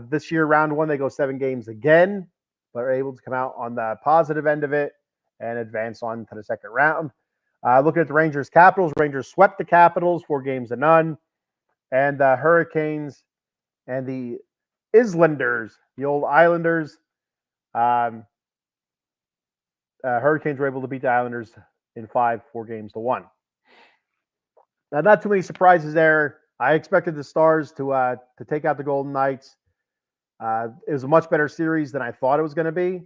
This year, round 1, they go 7 games again, but are able to come out on the positive end of it and advance on to the second round. Looking at the Rangers Capitals, Rangers swept the Capitals 4-0. And the Hurricanes and the Islanders, the old Islanders, Hurricanes were able to beat the Islanders in 4-1. Now, not too many surprises there. I expected the Stars to take out the Golden Knights. It was a much better series than I thought it was going to be.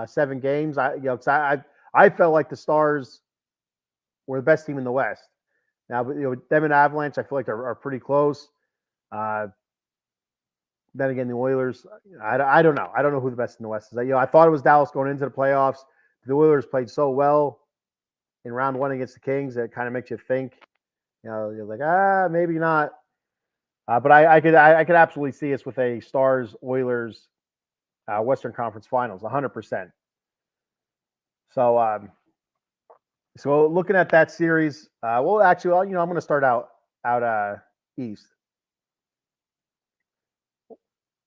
7 games. I felt like the Stars were the best team in the West. Now, them and Avalanche, I feel like are pretty close. Then again, the Oilers, I don't know. I don't know who the best in the West is. I thought it was Dallas going into the playoffs. The Oilers played so well in round 1 against the Kings that it kind of makes you think. You're like, maybe not. But I could absolutely see us with a Stars Oilers Western Conference Finals, 100%. So looking at that series, well, actually, I'm going to start out east.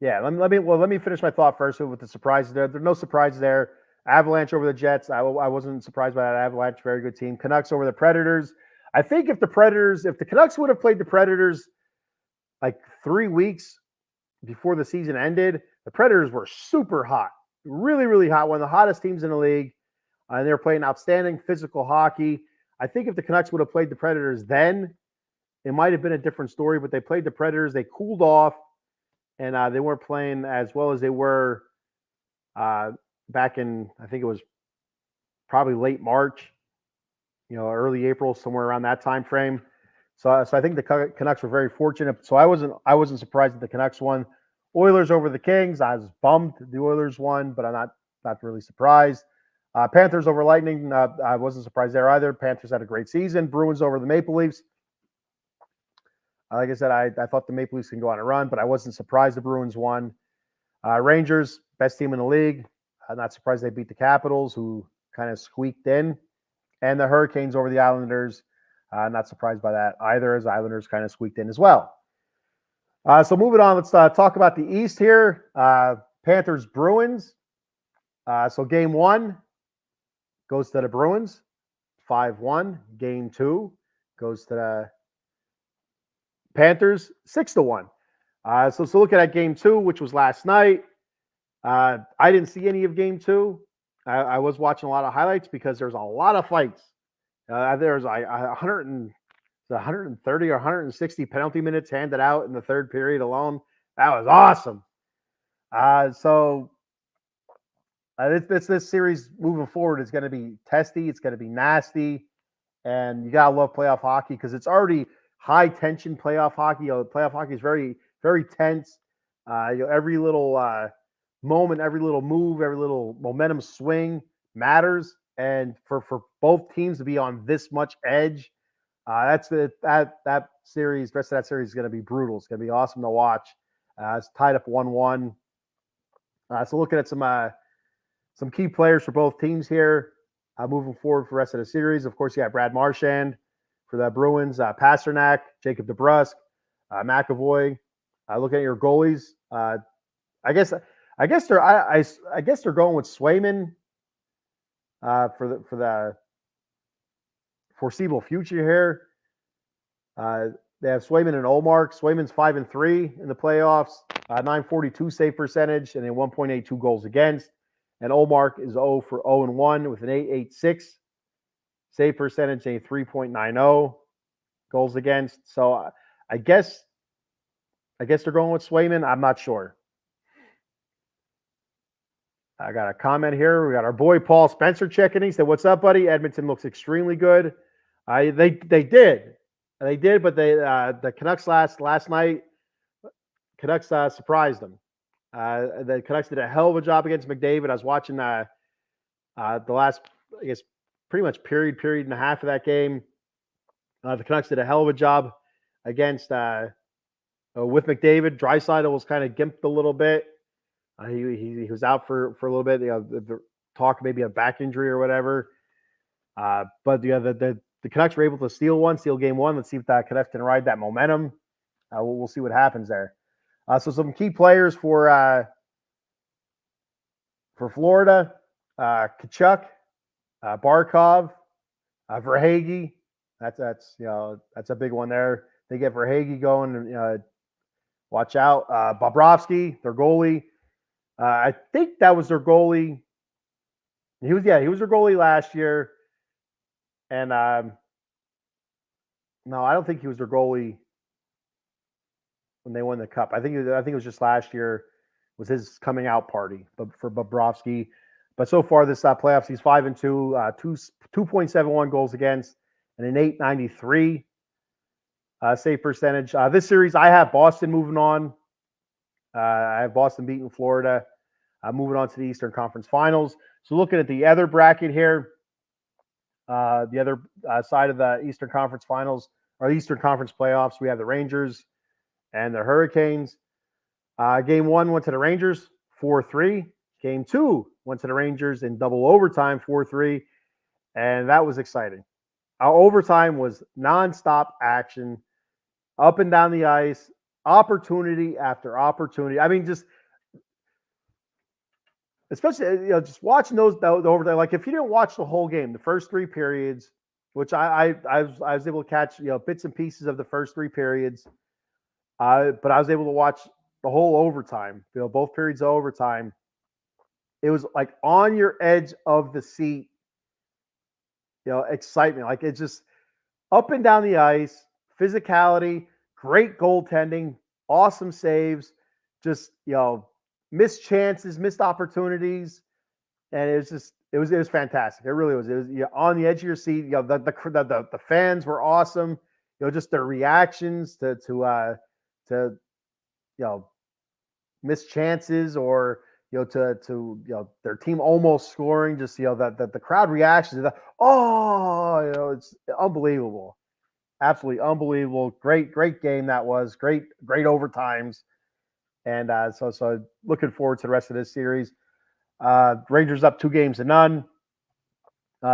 Yeah, let me finish my thought first with the surprises there. There's no surprises there. Avalanche over the Jets. I wasn't surprised by that Avalanche. Very good team. Canucks over the Predators. I think if the Canucks would have played the Predators like 3 weeks before the season ended, the Predators were super hot, really, really hot. One of the hottest teams in the league. And they were playing outstanding physical hockey. I think if the Canucks would have played the Predators then, it might have been a different story. But they played the Predators. They cooled off, and they weren't playing as well as they were back in, I think it was probably late March, early April, somewhere around that time frame. So I think the Canucks were very fortunate. So I wasn't surprised that the Canucks won. Oilers over the Kings. I was bummed the Oilers won, but I'm not really surprised. Panthers over Lightning. I wasn't surprised there either. Panthers had a great season. Bruins over the Maple Leafs. Like I said, I thought the Maple Leafs can go on a run, but I wasn't surprised the Bruins won. Rangers, best team in the league. I'm not surprised they beat the Capitals, who kind of squeaked in. And the Hurricanes over the Islanders. Not surprised by that either, as Islanders kind of squeaked in as well. So moving on, let's talk about the East here. Panthers, Bruins. So game 1 goes to the Bruins, 5-1. Game 2 goes to the Panthers, 6-1. So looking at game 2, which was last night, I didn't see any of game 2. I was watching a lot of highlights because there's a lot of fights. There's like 130 or 160 penalty minutes handed out in the third period alone. That was awesome. This series moving forward is going to be testy. It's going to be nasty, and you gotta love playoff hockey because it's already high tension playoff hockey. Playoff hockey is very, very tense. Every little moment, every little move, every little momentum swing matters, and for both teams to be on this much edge, that series, rest of that series is going to be brutal. It's going to be awesome to watch. It's tied up 1-1. So looking at some key players for both teams here moving forward for the rest of the series. Of course, you got Brad Marchand for the Bruins, Pasternak, Jacob DeBrusk, McAvoy. Looking at your goalies, I guess they're going with Swayman for the foreseeable future here. They have Swayman and Olmark. Swayman's 5-3 in the playoffs, 942 save percentage, and then 1.82 goals against. And Olmark is 0-1 with an 886 save percentage and a 3.90 goals against. So I guess they're going with Swayman. I'm not sure. I got a comment here. We got our boy Paul Spencer checking. He said, "What's up, buddy? Edmonton looks extremely good." They did, but the Canucks last night. Canucks surprised them. The Canucks did a hell of a job against McDavid. I was watching the last, I guess, pretty much period and a half of that game. The Canucks did a hell of a job against with McDavid. Draisaitl was kind of gimped a little bit. He was out for a little bit. The talk maybe a back injury or whatever. But the the Canucks were able to steal game one. Let's see if the Canucks can ride that momentum. We'll see what happens there. So some key players for Florida: Kachuk, Barkov, Verhaeghe. That's a big one there. They get Verhaeghe going. Watch out, Bobrovsky, their goalie. I think that was their goalie. He was their goalie last year, and no, I don't think he was their goalie when they won the cup. I think it was just last year was his coming out party, but for Bobrovsky. But so far this playoffs, he's 5-2, 2.71 goals against, and an 893 save percentage. This series, I have Boston moving on. I have Boston beating Florida, moving on to the Eastern Conference Finals. So looking at the other bracket here, the other side of the Eastern Conference Finals or Eastern Conference playoffs, we have the Rangers and the Hurricanes. Game one went to the Rangers, 4-3. Game two went to the Rangers in double overtime, 4-3. And that was exciting. Our overtime was nonstop action, up and down the ice, opportunity after opportunity. I mean, just especially just watching the overtime. Like if you didn't watch the whole game, the first three periods, which I was able to catch bits and pieces of the first three periods, but I was able to watch the whole overtime. Both periods of overtime. It was like on your edge of the seat. Excitement. Like it's just up and down the ice, physicality, great goaltending, awesome saves, just missed chances, missed opportunities, and it was fantastic. It really was. It was on the edge of your seat. The fans were awesome. Just their reactions to missed chances or to their team almost scoring. Just the crowd reactions. It's unbelievable, absolutely unbelievable. Great game that was. Great overtimes. And so looking forward to the rest of this series. Rangers up 2-0.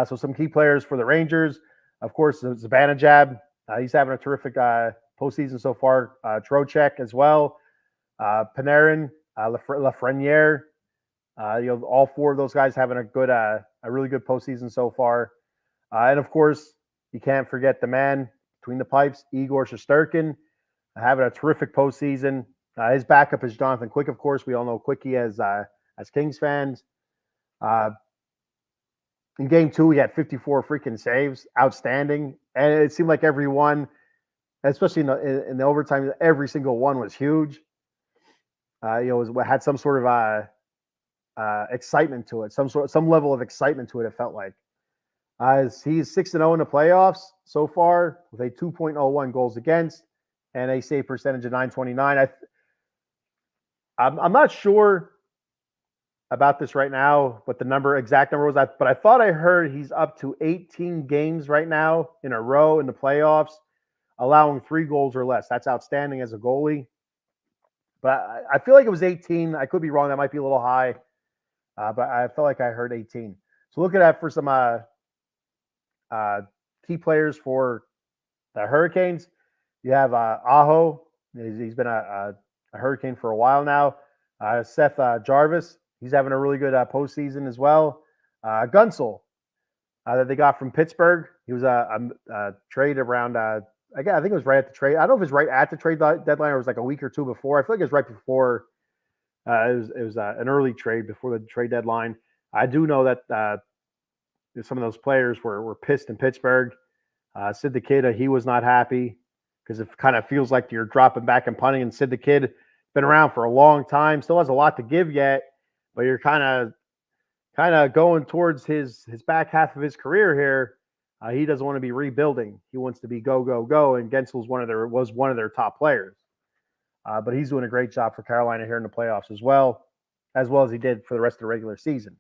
So some key players for the Rangers, of course, Zibanejad. He's having a terrific postseason so far. Trocheck as well. Panarin, Lafreniere. All four of those guys having a really good postseason so far. And of course, you can't forget the man between the pipes, Igor Shesterkin, having a terrific postseason. His backup is Jonathan Quick, of course. We all know Quickie as Kings fans. In game two, he had 54 freaking saves, outstanding, and it seemed like every one, especially in the overtime, every single one was huge. Had some sort of excitement to it, some level of excitement to it. It felt like. He's 6-0 in the playoffs so far with a 2.01 goals against and a save percentage of 929. I'm not sure about this right now, what the exact number was. But I thought I heard he's up to 18 games right now in a row in the playoffs, allowing 3 goals or less. That's outstanding as a goalie. But I feel like it was 18. I could be wrong. That might be a little high. But I felt like I heard 18. So look at that for some key players for the Hurricanes. You have Aho. He's been a Hurricane for a while now. Seth Jarvis. He's having a really good postseason as well. Gunsel that they got from Pittsburgh. He was a trade around, I think it was right at the trade. I don't know if it was right at the trade deadline or it was like a week or two before. I feel like it was right before. It was an early trade before the trade deadline. I do know that some of those players were pissed in Pittsburgh. Sid the Kid, he was not happy because it kind of feels like you're dropping back and punting. And Sid the Kid been around for a long time, still has a lot to give yet, but you're kind of going towards his back half of his career here. He doesn't want to be rebuilding. He wants to be go, go, go. And Gensel's was one of their top players. But he's doing a great job for Carolina here in the playoffs as well as he did for the rest of the regular season.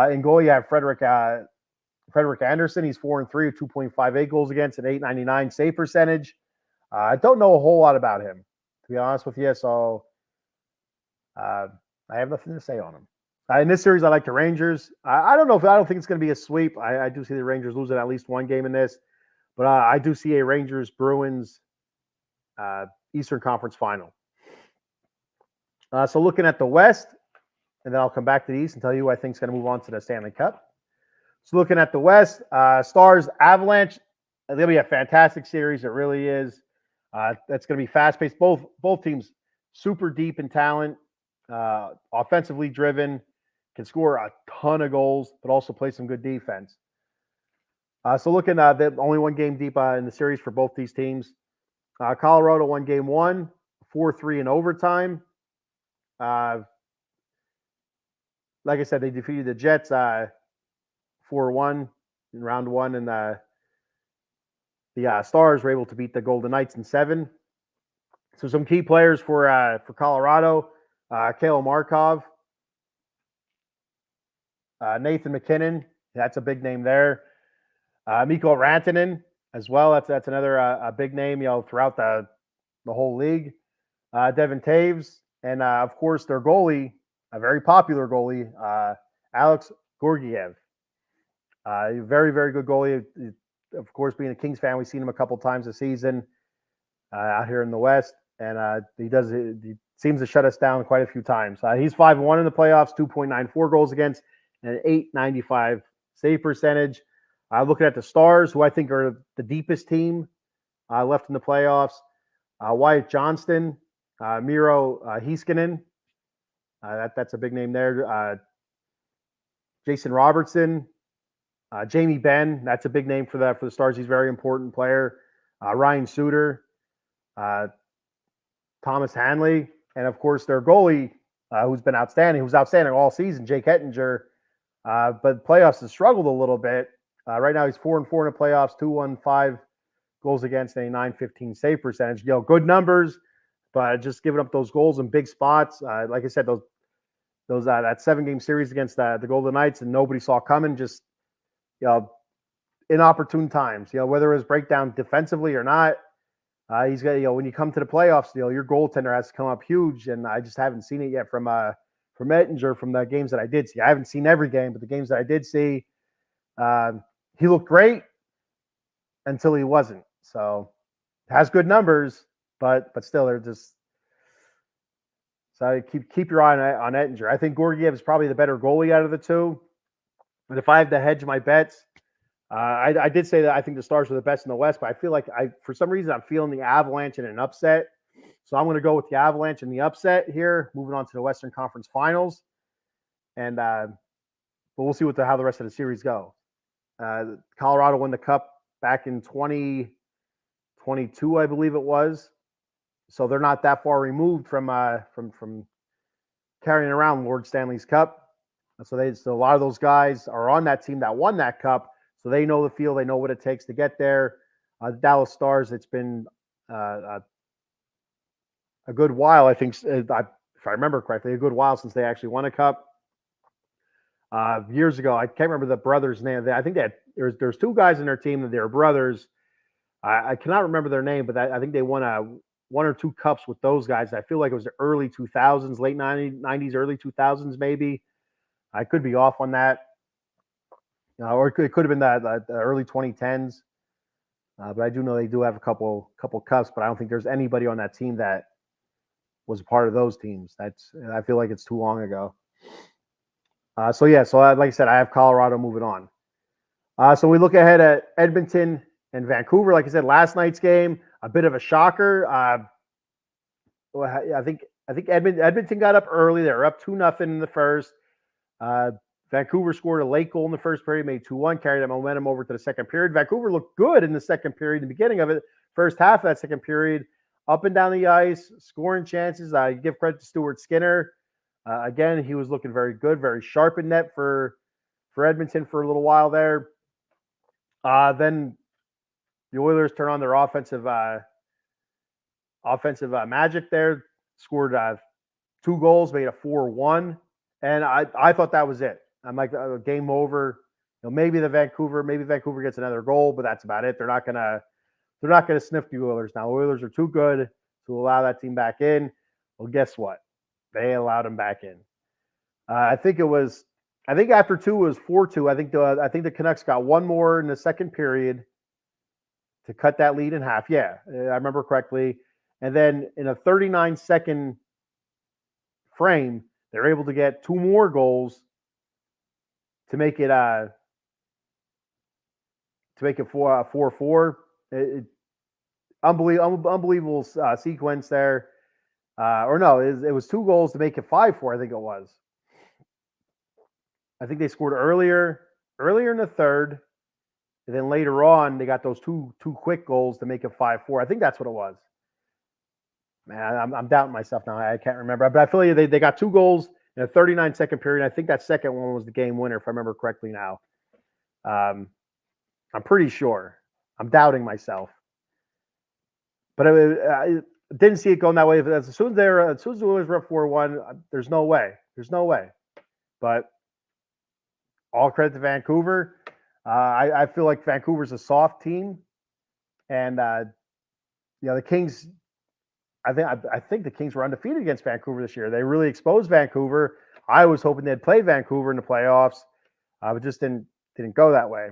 In goal, you have Frederick Anderson. He's 4-3 with 2.58 goals against, an 899 save percentage. I don't know a whole lot about him, to be honest with you. So I have nothing to say on him. In this series, I like the Rangers. I don't think it's going to be a sweep. I do see the Rangers losing at least one game in this. But I do see a Rangers Bruins Eastern Conference final. So looking at the West, and then I'll come back to the East and tell you who I think is going to move on to the Stanley Cup. So looking at the West, Stars Avalanche, it's going to be a fantastic series. It really is. That's going to be fast-paced. Both teams super deep in talent, offensively driven, can score a ton of goals, but also play some good defense. So looking at only one game deep in the series for both these teams. Colorado won game 1, 4-3 in overtime. Like I said, they defeated the Jets 4-1 in round 1, and the Stars were able to beat the Golden Knights in 7. So some key players for Colorado: Kale Markov, Nathan McKinnon. That's a big name there. Mikko Rantanen as well. That's another a big name, throughout the whole league. Devin Taves, and of course their goalie, a very popular goalie, Alex Georgiev. Very, very good goalie. Of course, being a Kings fan, we've seen him a couple times this season out here in the West, and he seems to shut us down quite a few times. He's 5-1 in the playoffs, 2.94 goals against, and an .895 save percentage. Looking at the Stars, who I think are the deepest team left in the playoffs: Wyatt Johnston, Miro Heiskanen. That's a big name there. Jason Robertson. Jamie Benn, that's a big name for the Stars. He's a very important player. Ryan Suter, Thomas Hanley, and of course their goalie, who's outstanding all season, Jake Ettinger. But playoffs has struggled a little bit. Right now he's 4-4 in the playoffs, 215 goals against, and a .915 save percentage. Good numbers, but just giving up those goals in big spots. Like I said, that 7-game series against the Golden Knights, and nobody saw coming. Just inopportune times. Whether it was breakdown defensively or not, he's got. When you come to the playoffs, your goaltender has to come up huge, and I just haven't seen it yet from Ettinger from the games that I did see. I haven't seen every game, but the games that I did see, he looked great until he wasn't. So has good numbers, but still, they're just. So keep your eye on Ettinger. I think Georgiev is probably the better goalie out of the two. But if I have to hedge my bets, I did say that I think the Stars are the best in the West, but I feel like for some reason, I'm feeling the Avalanche in an upset. So I'm going to go with the Avalanche in the upset here, moving on to the Western Conference Finals. And but we'll see how the rest of the series go. Colorado won the Cup back in 2022, I believe it was. So they're not that far removed from carrying around Lord Stanley's Cup. So a lot of those guys are on that team that won that cup, so they know the field, they know what it takes to get there. The Dallas Stars, it's been a good while, I think, if I remember correctly, a good while since they actually won a cup. Years ago, I can't remember the brothers' name. I think there's 2 guys in their team that they're brothers. I cannot remember their name, but I think they won 1 or 2 cups with those guys. I feel like it was the early 2000s, late 90s, early 2000s, maybe. I could be off on that, or it could have been the early 2010s. But I do know they do have a couple cups, but I don't think there's anybody on that team that was a part of those teams. I feel like it's too long ago. So like I said, I have Colorado moving on. So we look ahead at Edmonton and Vancouver. Like I said, last night's game, a bit of a shocker. I think Edmonton got up early. They were up 2-0 in the first. Vancouver scored a late goal in the first period, made 2-1, carried that momentum over to the second period. Vancouver looked good in the second period, in the beginning of it. First half of that second period, up and down the ice, scoring chances. I give credit to Stuart Skinner. Again, he was looking very good, very sharp in net for Edmonton for a little while there. Then the Oilers turn on their offensive magic there, scored 2 goals, made a 4-1. And I thought that was it. I'm like, game over. Maybe Vancouver gets another goal, but that's about it. They're not gonna sniff the Oilers now. The Oilers are too good to allow that team back in. Well, guess what? They allowed them back in. I think after 2 it was 4-2. I think the Canucks got 1 more in the second period. to cut that lead in half. Yeah, I remember correctly. And then in a 39-second frame, they're able to get 2 more goals to make it 4-4. Unbelievable sequence there. Or no, it was 2 goals to make it 5-4. I think it was. I think they scored earlier in the third, and then later on they got those two quick goals to make it 5-4. I think that's what it was. Man, I'm doubting myself now. I can't remember, but I feel like they got 2 goals in a 39-second period. I think that second one was the game winner, if I remember correctly. Now, I'm pretty sure. I'm doubting myself, but I didn't see it going that way. As soon as the Oilers were up 4-1, there's no way. But all credit to Vancouver. I feel like Vancouver's a soft team, and the Kings. I think the Kings were undefeated against Vancouver this year. They really exposed Vancouver. I was hoping they'd play Vancouver in the playoffs, but just didn't go that way.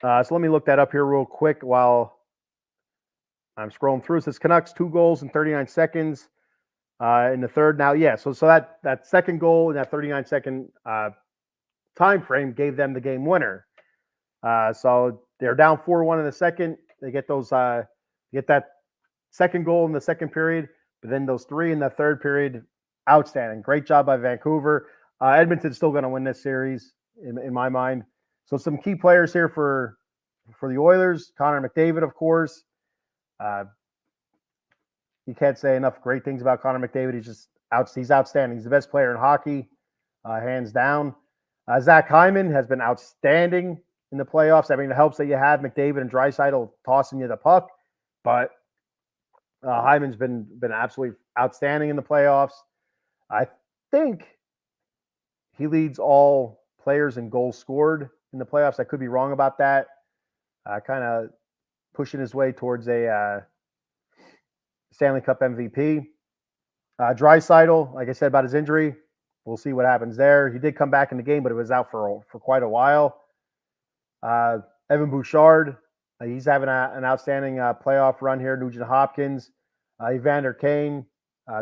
So let me look that up here real quick while I'm scrolling through. It says Canucks 2 goals in 39 seconds in the third. Now, yeah, so that second goal in that 39-second time frame gave them the game winner. So they're down 4-1 in the second. They get that second goal in the second period, but then those 3 in the third period, outstanding. Great job by Vancouver. Edmonton's still going to win this series in my mind. So some key players here for the Oilers. Connor McDavid, of course. You can't say enough great things about Connor McDavid. He's outstanding. He's the best player in hockey, hands down. Zach Hyman has been outstanding in the playoffs. I mean, it helps that you have McDavid and Draisaitl tossing you the puck, but Hyman's been absolutely outstanding in the playoffs. I think he leads all players in goals scored in the playoffs. I could be wrong about that. Kind of pushing his way towards a Stanley Cup MVP. Draisaitl, like I said about his injury, we'll see what happens there. He did come back in the game, but it was out for quite a while. Evan Bouchard, he's having an outstanding playoff run here. Nugent Hopkins, Evander Kane,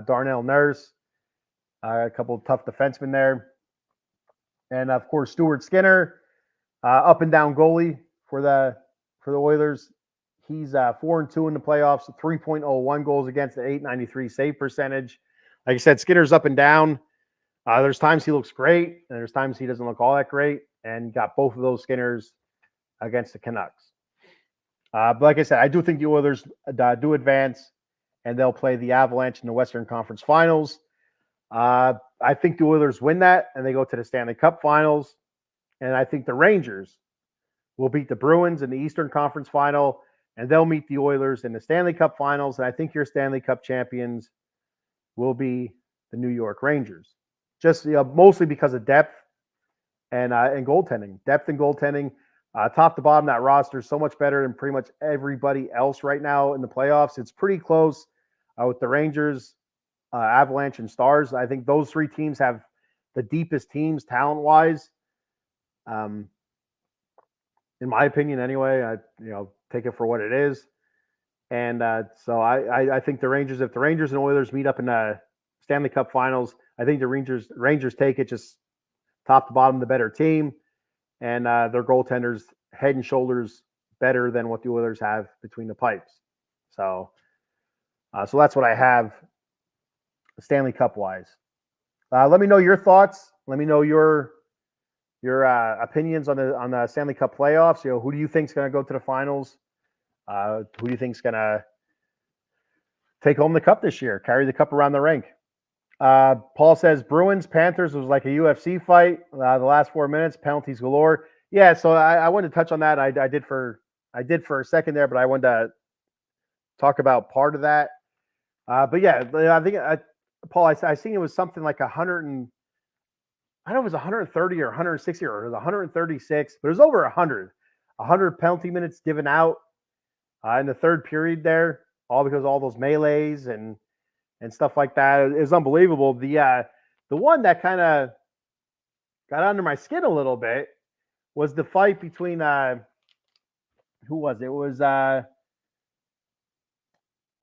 Darnell Nurse, a couple of tough defensemen there. And, of course, Stuart Skinner, up and down goalie for the Oilers. He's 4-2 in the playoffs, 3.01 goals against, the .893 save percentage. Like I said, Skinner's up and down. There's times he looks great, and there's times he doesn't look all that great. And you got both of those Skinners against the Canucks. But like I said, I do think the Oilers do advance, and they'll play the Avalanche in the Western Conference Finals. I think the Oilers win that, and they go to the Stanley Cup Finals. And I think the Rangers will beat the Bruins in the Eastern Conference Final, and they'll meet the Oilers in the Stanley Cup Finals. And I think your Stanley Cup champions will be the New York Rangers, just mostly because of depth and goaltending. Depth and goaltending, top to bottom, that roster is so much better than pretty much everybody else right now in the playoffs. It's pretty close with the Rangers, Avalanche, and Stars. I think those 3 teams have the deepest teams talent-wise. In my opinion, anyway, I take it for what it is. And so I think the Rangers, if the Rangers and Oilers meet up in the Stanley Cup Finals, I think the Rangers take it, just top to bottom, the better team, and their goaltenders head and shoulders better than what the Oilers have between the pipes. So that's what I have Stanley Cup wise. Let me know your thoughts. Let me know your opinions on the Stanley Cup playoffs. Who do you think is going to go to the finals? Who do you think is going to take home the cup this year, carry the cup around the rink? Paul says Bruins Panthers was like a UFC fight. The last 4 minutes, penalties galore. Yeah, so I wanted to touch on that. I did for a second there, but I wanted to talk about part of that. But yeah, I think Paul, I seen it was something like 100 and I don't know if it was 130 or 160 or it was 136, but it was over 100 penalty minutes given out in the third period there, all because of all those melees and stuff like that. It was unbelievable. The one that kind of got under my skin a little bit was the fight between who was it? It was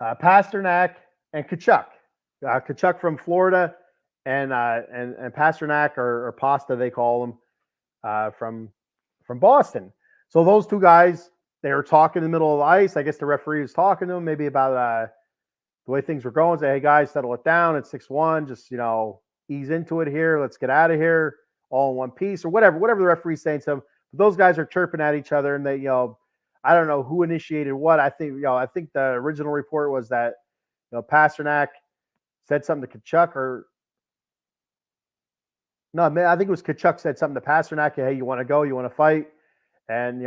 Pasternak and Kachuk. Kachuk from Florida, and Pasternak or Pasta they call him from Boston. So those two guys, they were talking in the middle of the ice. I guess the referee was talking to them maybe about the way things were going. Say, hey guys, settle it down. It's 6-1. Just ease into it here. Let's get out of here, all in one piece, or whatever the referee's saying to them. But those guys are chirping at each other, and they, I don't know who initiated what. I think the original report was that Pasternak said something to Kachuk, or no, I think it was Kachuk said something to Pasternak. Hey, you want to go? You want to fight? And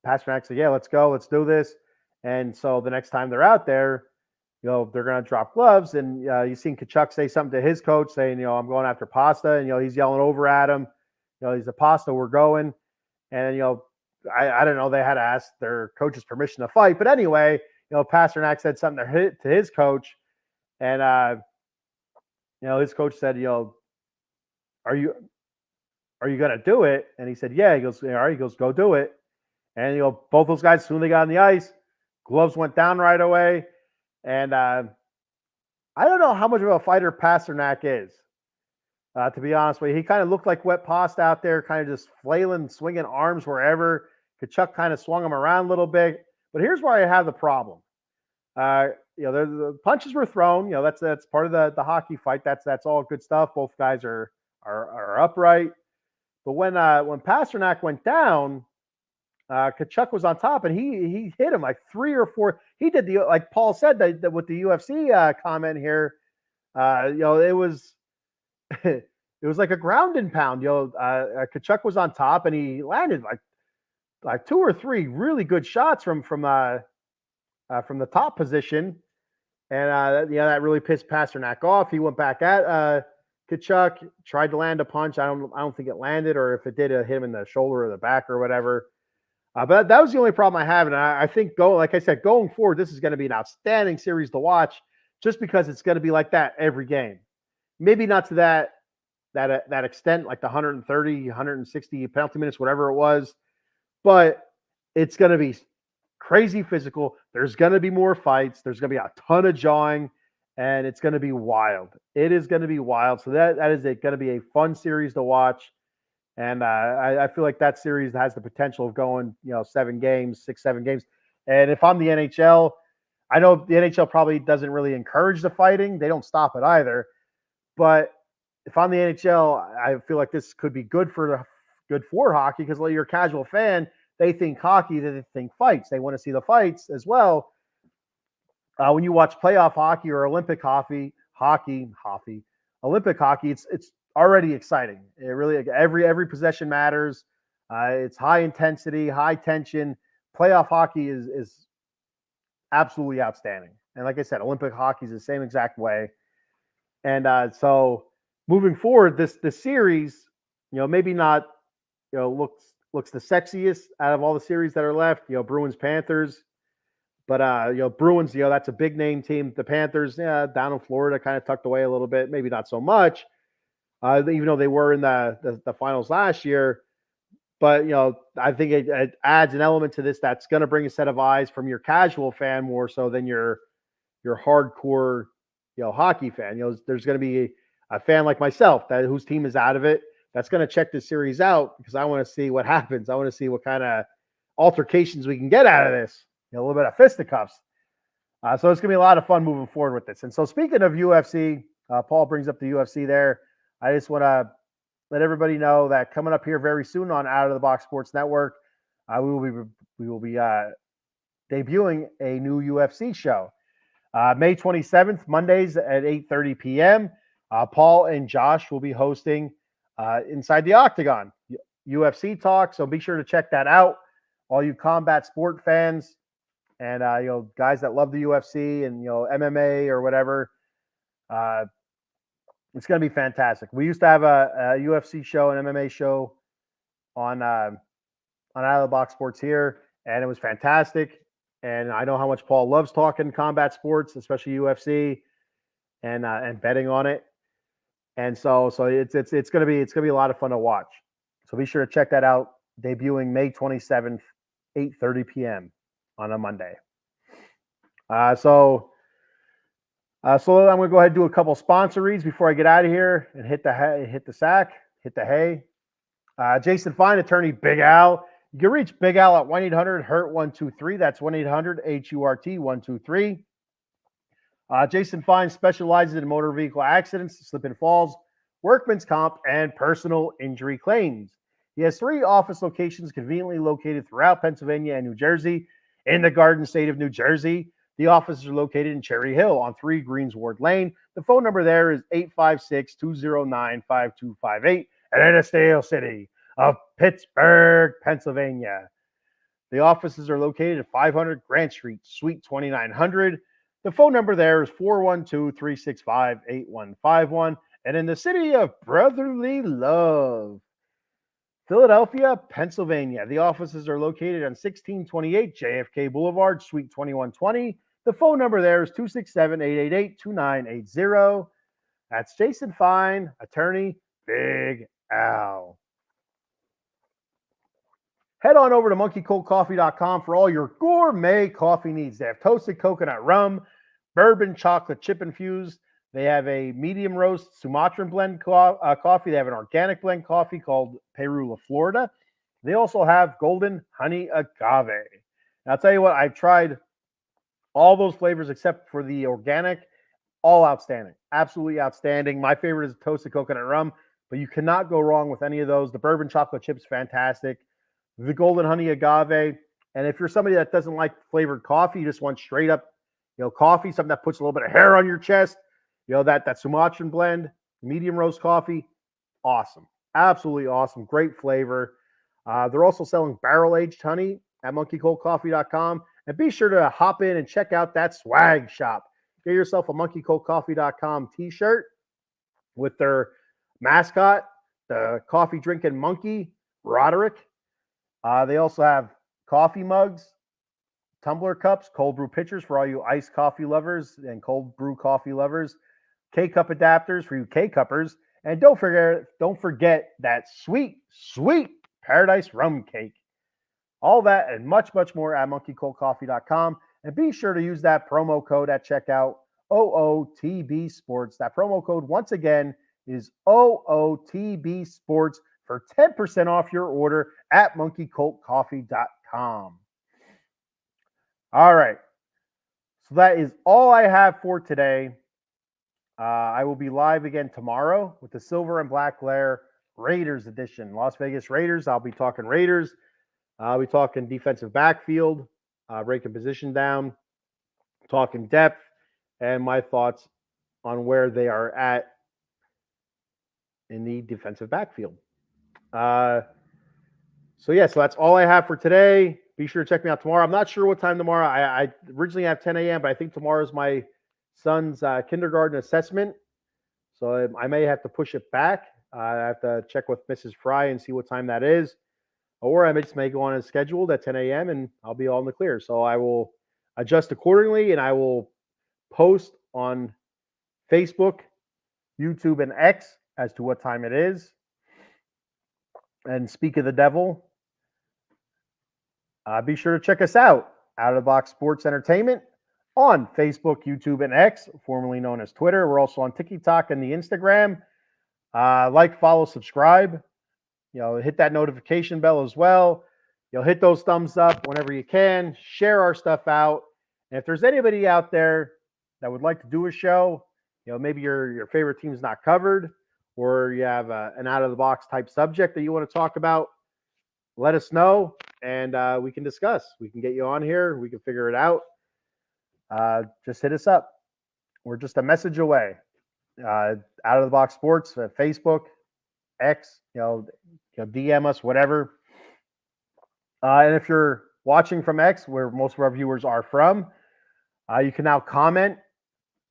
Pasternak said, yeah, let's go, let's do this. And so the next time they're out there, they're going to drop gloves. And you've seen Kachuk say something to his coach saying, I'm going after Pasta. And, he's yelling over at him. He's a Pasta, we're going. And, I don't know, they had to ask their coach's permission to fight. But anyway, Pasternak said something to his coach. And, his coach said, are you going to do it? And he said, yeah. He goes, all right. He goes, go do it. And, both those guys, as soon as they got on the ice, gloves went down right away. And I don't know how much of a fighter Pasternak is, to be honest with you. He kind of looked like wet pasta out there, kind of just flailing, swinging arms wherever. Kachuk kind of swung him around a little bit. But here's where I have the problem. The punches were thrown. That's part of the hockey fight. That's all good stuff. Both guys are upright. But when Pasternak went down, Kachuk was on top, and he hit him like 3 or 4. He did like Paul said that with the UFC comment here. It was it was like a ground and pound. Kachuk was on top, and he landed like 2 or 3 really good shots from the top position, and that really pissed Pasternak off. He went back at Kachuk, tried to land a punch. I don't think it landed, or if it did, it hit him in the shoulder or the back or whatever. But that was the only problem I have, and I think like I said, going forward, this is going to be an outstanding series to watch, just because it's going to be like that every game. Maybe not to that extent, like the 130, 160 penalty minutes, whatever it was, but it's going to be crazy physical. There's going to be more fights. There's going to be a ton of jawing, and it's going to be wild. It is going to be wild. So that is going to be a fun series to watch. And I feel like that series has the potential of going, 7 games, 6-7 games. And if I'm the NHL, I know the NHL probably doesn't really encourage the fighting. They don't stop it either. But if I'm the NHL, I feel like this could be good for hockey, because you're a casual fan. They think hockey, they think fights. They want to see the fights as well. When you watch playoff hockey or Olympic Olympic hockey, it's already exciting. It really, every possession matters. It's high intensity, high tension. Playoff hockey is absolutely outstanding. And like I said, Olympic hockey is the same exact way. And so moving forward, this series, maybe not, looks the sexiest out of all the series that are left. Bruins, Panthers. But Bruins, that's a big name team. The Panthers, down in Florida, kind of tucked away a little bit, maybe not so much. Even though they were in the finals last year. But, I think it adds an element to this that's going to bring a set of eyes from your casual fan more so than your hardcore, hockey fan. There's going to be a fan like myself whose team is out of it that's going to check this series out, because I want to see what happens. I want to see what kind of altercations we can get out of this. A little bit of fisticuffs. So it's going to be a lot of fun moving forward with this. And so speaking of UFC, Paul brings up the UFC there. I just want to let everybody know that coming up here very soon on Out of the Box Sports Network, we will be debuting a new UFC show. May 27th, Mondays at 8:30 p.m. Paul and Josh will be hosting Inside the Octagon UFC talk. So be sure to check that out. All you combat sport fans and guys that love the UFC and MMA or whatever. It's going to be fantastic. We used to have a UFC show, an MMA show on Out of the Box Sports here, and it was fantastic. And I know how much Paul loves talking combat sports, especially UFC, and betting on it. And so it's going to be a lot of fun to watch. So be sure to check that out. Debuting May 27th, 8:30 p.m. on a Monday. So I'm going to go ahead and do a couple sponsor reads before I get out of here and hit the hay. Jason Fine, attorney Big Al. You can reach Big Al at 1-800-HURT-123. That's 1-800-HURT-123. Jason Fine specializes in motor vehicle accidents, slip and falls, workman's comp, and personal injury claims. He has 3 office locations conveniently located throughout Pennsylvania and New Jersey. In the Garden State of New Jersey, the offices are located in Cherry Hill on 3 Greensward Lane. The phone number there is 856-209-5258. And in the Steel City of Pittsburgh, Pennsylvania. The offices are located at 500 Grant Street, Suite 2900. The phone number there is 412-365-8151. And in the city of brotherly love, Philadelphia, Pennsylvania, the offices are located on 1628 JFK Boulevard, Suite 2120. The phone number there is 267-888-2980. That's Jason Fine, attorney Big Al. Head on over to monkeycoldcoffee.com for all your gourmet coffee needs. They have toasted coconut rum, bourbon chocolate chip infused. They have a medium roast Sumatran blend coffee. They have an organic blend coffee called Perula, Florida. They also have golden honey agave. And I'll tell you what, I've tried all those flavors except for the organic. All outstanding. Absolutely outstanding. My favorite is toasted coconut rum, but you cannot go wrong with any of those. The bourbon chocolate chip's fantastic. The golden honey agave. And if you're somebody that doesn't like flavored coffee, you just want straight up, coffee, something that puts a little bit of hair on your chest, that Sumatran blend, medium roast coffee, awesome. Absolutely awesome. Great flavor. They're also selling barrel-aged honey at monkeycoldcoffee.com. And be sure to hop in and check out that swag shop. Get yourself a monkeycoldcoffee.com t-shirt with their mascot, the coffee drinking monkey, Roderick. They also have coffee mugs, tumbler cups, cold brew pitchers for all you iced coffee lovers and cold brew coffee lovers, K-cup adapters for you K-cuppers, and don't forget that sweet, sweet Paradise rum cake. All that and much, much more at monkeycoldcoffee.com. And be sure to use that promo code at checkout, OOTB Sports. That promo code, once again, is OOTB Sports for 10% off your order at monkeycoldcoffee.com. All right. So that is all I have for today. I will be live again tomorrow with the Silver and Black Lair Raiders edition. Las Vegas Raiders. I'll be talking Raiders. I'll be talking defensive backfield, breaking position down, talking depth, and my thoughts on where they are at in the defensive backfield. So that's all I have for today. Be sure to check me out tomorrow. I'm not sure what time tomorrow. I originally have 10 a.m., but I think tomorrow is my son's kindergarten assessment. So I may have to push it back. I have to check with Mrs. Fry and see what time that is. Or I may go on as scheduled at 10 a.m. and I'll be all in the clear. So I will adjust accordingly, and I will post on Facebook, YouTube, and X as to what time it is. And speak of the devil, be sure to check us out of the Box Sports Entertainment on Facebook, YouTube, and X, formerly known as Twitter. We're also on TikTok and the Instagram. Like, follow, subscribe. Hit that notification bell as well. Hit those thumbs up whenever you can. Share our stuff out. And if there's anybody out there that would like to do a show, maybe your favorite team's not covered, or you have an out-of-the-box type subject that you want to talk about, let us know, and we can discuss. We can get you on here. We can figure it out. Just hit us up. We're just a message away. Out-of-the-box sports, Facebook, X, DM us, whatever. And if you're watching from X, where most of our viewers are from, you can now comment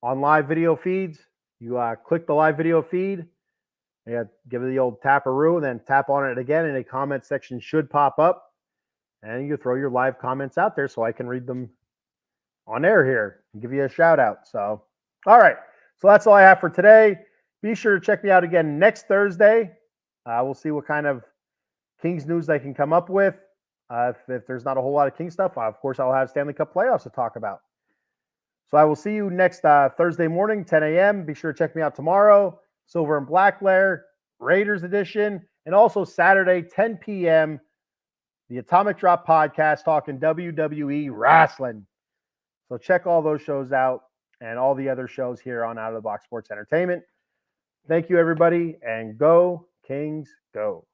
on live video feeds. You click the live video feed, give it the old taparoo, and then tap on it again, and a comment section should pop up. And you throw your live comments out there so I can read them on air here and give you a shout out. So, all right. So that's all I have for today. Be sure to check me out again next Thursday. We'll see what kind of Kings news I can come up with. If there's not a whole lot of King stuff, of course, I'll have Stanley Cup playoffs to talk about. So I will see you next Thursday morning, 10 a.m. Be sure to check me out tomorrow, Silver and Black Lair, Raiders edition, and also Saturday, 10 p.m., the Atomic Drop podcast talking WWE wrestling. So check all those shows out and all the other shows here on Out of the Box Sports Entertainment. Thank you, everybody, and go Kings, go.